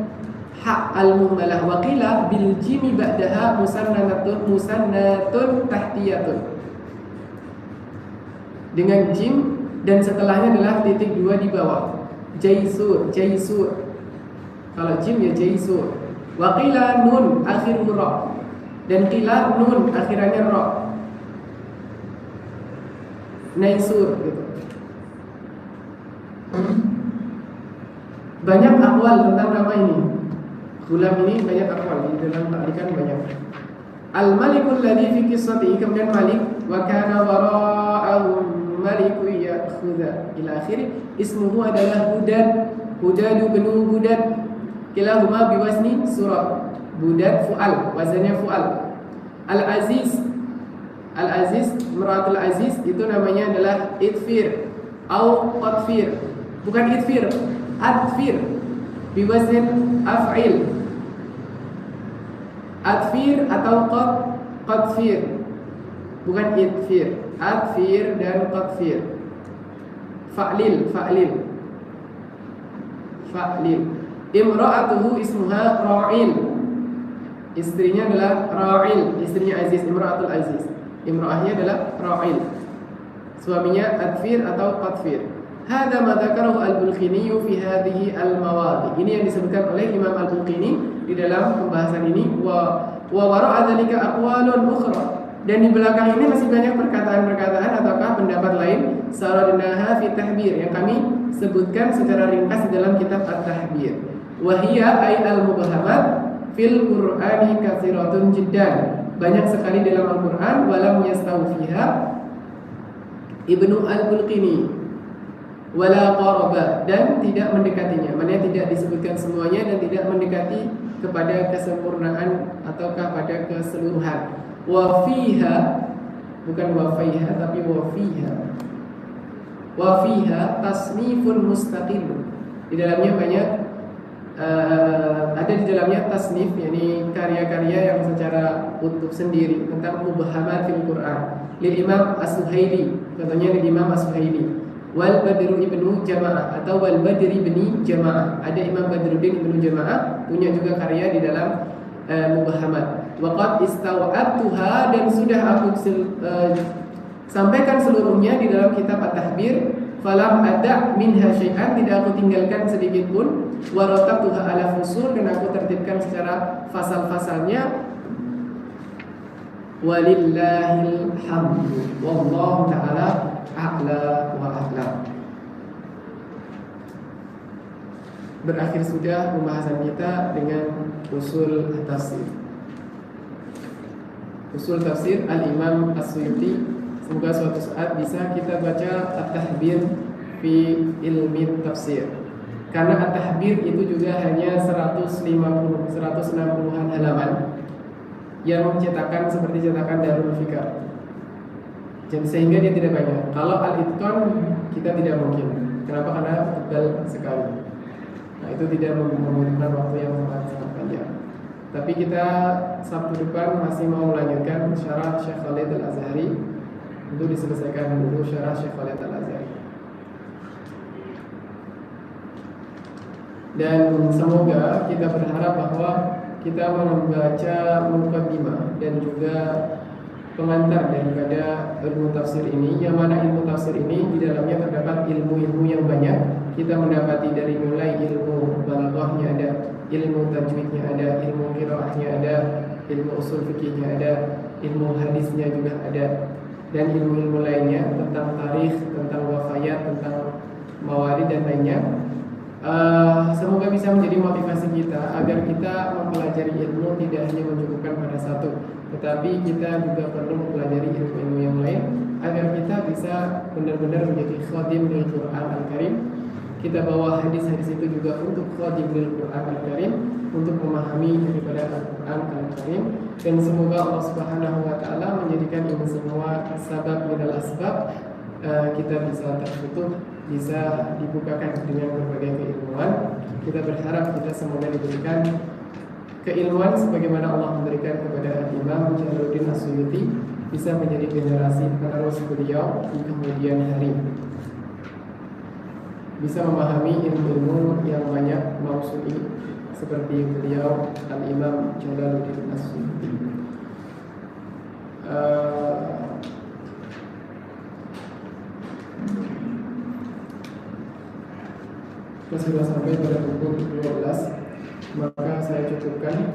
hak al-muhmalah, wa qila bil jimi ba'daha musannatun tahtiyatun, dengan jim dan setelahnya adalah titik dua di bawah. Jaisur. Kalau jim ya jaisur. Wa qila nun akhiru ra, dan qila nun akhirannya ra. Naisur gitu. Banyak akwal tentang nama ini. Gulam ini banyak akwal, di dalam taklikan banyak. Al-malikul ladzi fi qissatihi, kemudian Malik, wa kana wara'ahum maliku ya'khudha ila akhir. Ismuhu adalah Hudadu bin Hudad, kilahuma biwazni surah. Budad fu'al, wazannya fu'al. Al-Aziz, Imratul Aziz itu namanya adalah Idfir atau Qadfir. Bukan Idfir, Adfir, biwazn af'il. Adfir atau Qadfir, bukan Idfir. Adfir dan Qadfir. Fa'lil. Imra'atuhu ismuha Ra'il, istrinya adalah Ra'il, istrinya Aziz, Imra'atul Aziz. Imra'ahnya adalah Ra'il, suaminya Adfir atau Qadfir. Hadza ma dzakarahu Al-Bulqini fi hadhihi al-mawadi'. Ini yang disebutkan oleh Imam Al-Bulqini di dalam pembahasan ini. Wa wara'a dzalika aqwalun ukhra, Dan di belakang ini masih banyak perkataan-perkataan ataukah pendapat lain saradnaha fi tahbir yang kami sebutkan secara ringkas di dalam kitab At-Tahbir. Wa hiya ay al-mubhamat fil Qur'ani katsiratun jiddan. Banyak sekali dalam Al-Qur'an walam yastawfiha Ibnu Al-Bulqini wala qaraba, dan tidak mendekatinya. Maksudnya tidak disebutkan semuanya dan tidak mendekati kepada kesempurnaan ataukah pada keseluruhan. Wa fiha, bukan wa fiha tapi wa fiha. Wa fiha tasnifun mustaqil. Di dalamnya banyak ada di dalamnya tasnif, yakni karya-karya yang secara utuh sendiri tentang mubhamatil Quran. Lil Imam As-Suhaili, contohnya lil Imam As-Suhaili. Wal Badru ibnu Jamaah atau Wal Badri ibni Jamaah. Ada Imam Badruddin ibnu Jamaah punya juga karya di dalam mubhamat. Waqad istawa'atuha, dan sudah aku sampaikan seluruhnya di dalam kitab At-Tahbir. Falam ada minha syai'an, tidak aku tinggalkan sedikit pun. Waratatuha ala fusul, dan aku tertibkan secara fasal-fasalnya. Walillahil hamdu, wallahu ta'ala a'la wa a'lam. Berakhir sudah pembahasan kita dengan usul tafsir. Usul tafsir Al-Imam As-Suyuti. Semoga suatu saat bisa kita baca At-Tahbir fi ilmi tafsir. Karena At-Tahbir itu juga hanya 160-an halaman yang cetakan seperti cetakan Darul Fikar. Sehingga dia tidak banyak. Kalau Al-Itqan kita tidak mungkin. Kenapa? Karena tebal sekali. Nah, itu tidak membutuhkan waktu yang sangat panjang. Tapi kita Sabtu depan masih mau melanjutkan syarah Syekh Khalid Al-Azhari. Untuk diselesaikan dulu syarah Syekh Khalid Al-Azhari. Dan semoga kita berharap bahwa kita membaca muqaddimah dan juga pengantar daripada ilmu tafsir ini, yang mana ilmu tafsir ini di dalamnya terdapat ilmu-ilmu yang banyak. Kita mendapati dari mulai ilmu balaghahnya ada, ilmu tajwidnya ada, ilmu qiraahnya ada, ilmu usul fikihnya ada, ilmu hadisnya juga ada, dan ilmu-ilmu lainnya tentang tarikh, tentang wafayat, tentang mawarid dan lainnya. Semoga bisa menjadi motivasi kita agar kita mempelajari ilmu tidak hanya mencukupkan pada satu, tetapi kita juga perlu mempelajari ilmu-ilmu yang lain agar kita bisa benar-benar menjadi khadim lil Quran Al-Karim. Kita bawa hadis-hadis itu juga untuk khadim lil Quran Al-Karim, untuk memahami daripada Al-Quran Al-Karim. Dan semoga Allah Subhanahu wa ta'ala menjadikan ini semua sabab minal asbab, kita bisa tertutup, bisa dibukakan dengan berbagai keilmuan. Kita berharap kita semoga diberikan keilmuan sebagaimana Allah memberikan kepada Imam Jalaluddin As-Suyuti, bisa menjadi generasi penerus beliau di kemudian hari, bisa memahami ilmu-ilmu yang banyak mausuli seperti beliau Al-Imam Jalaluddin As-Suyuti. Kita sudah sampai pada pukul 12, maka saya cukupkan.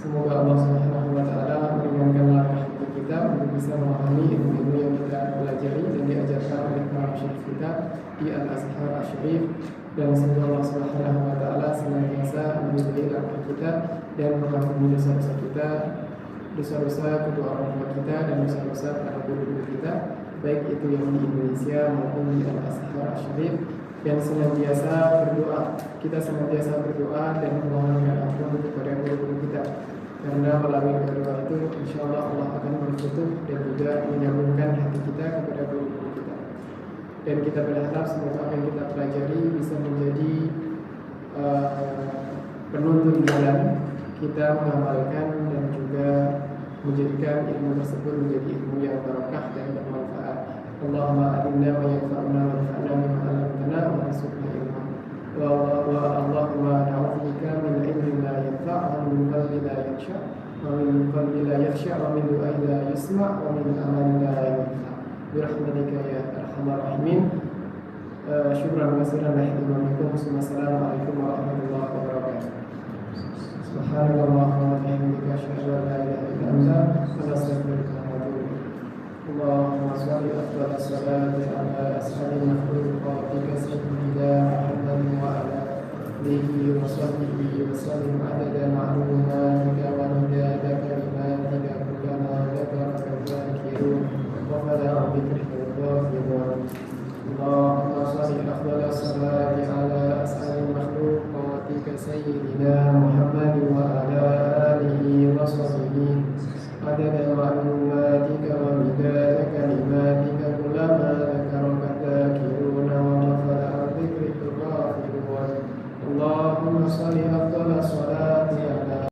Semoga Allah Subhanahu wa ta'ala meringankan langkah kita untuk bisa memahami ilmu-ilmu yang kita pelajari dan diajarkan oleh para syekh kita di Al-Azhar Asy-Syarif. Dan semoga Allah Subhanahu wa ta'ala senantiasa meridhai langkah kita dan mengampuni dosa-dosa kita, dosa-dosa kedua orang tua kita, dan dosa-dosa para guru-guru kita, baik itu yang di Indonesia maupun di Al-Azhar Asy-Syarif. Dan senantiasa berdoa, kita senantiasa berdoa dan memohonkan ampun kepada guru-guru kita, karena melalui doa itu insya Allah Allah akan berfutuh dan juga menyambungkan hati kita kepada guru-guru kita. Dan kita berharap semoga apa yang kita pelajari bisa menjadi penuntun jalan kita mengamalkan dan juga menjadikan ilmu tersebut menjadi ilmu yang barakah dan bermanfaat. Allahumma alimna ma yanfa'una warfa'na bima 'allamtana warzuqna ilma. Wa Allahumma na'udzubika min ilmin la yanfa' wa min qalbin la yakhsha wa min qalbin la yakhsha wa min du'ain la yusma' wa min amalin la yanfa'. Bi rahmatika ya arhamar rahimin. Syukran katsiran lahimanikum. Wassalamualaikum warahmatullahi wabarakatuh. Subhanallah wa bihamdika asyhadu an la ilaha illa anta astaghfiruka wa atubu ilaik. اللهم صل أفضل الصلاة على أسعد مخلوقاتك سيدنا محمد وعلى آله وصحبه وسلم عدد معلوماتك ومداد كلماتك كلما ذكرك الذاكرون وفلا بذكرك الغافلون. اللهم صل أفضل الصلاة على أسعد مخلوقاتك سيدنا محمد وعلى آله وصحبه عدد معلوماتك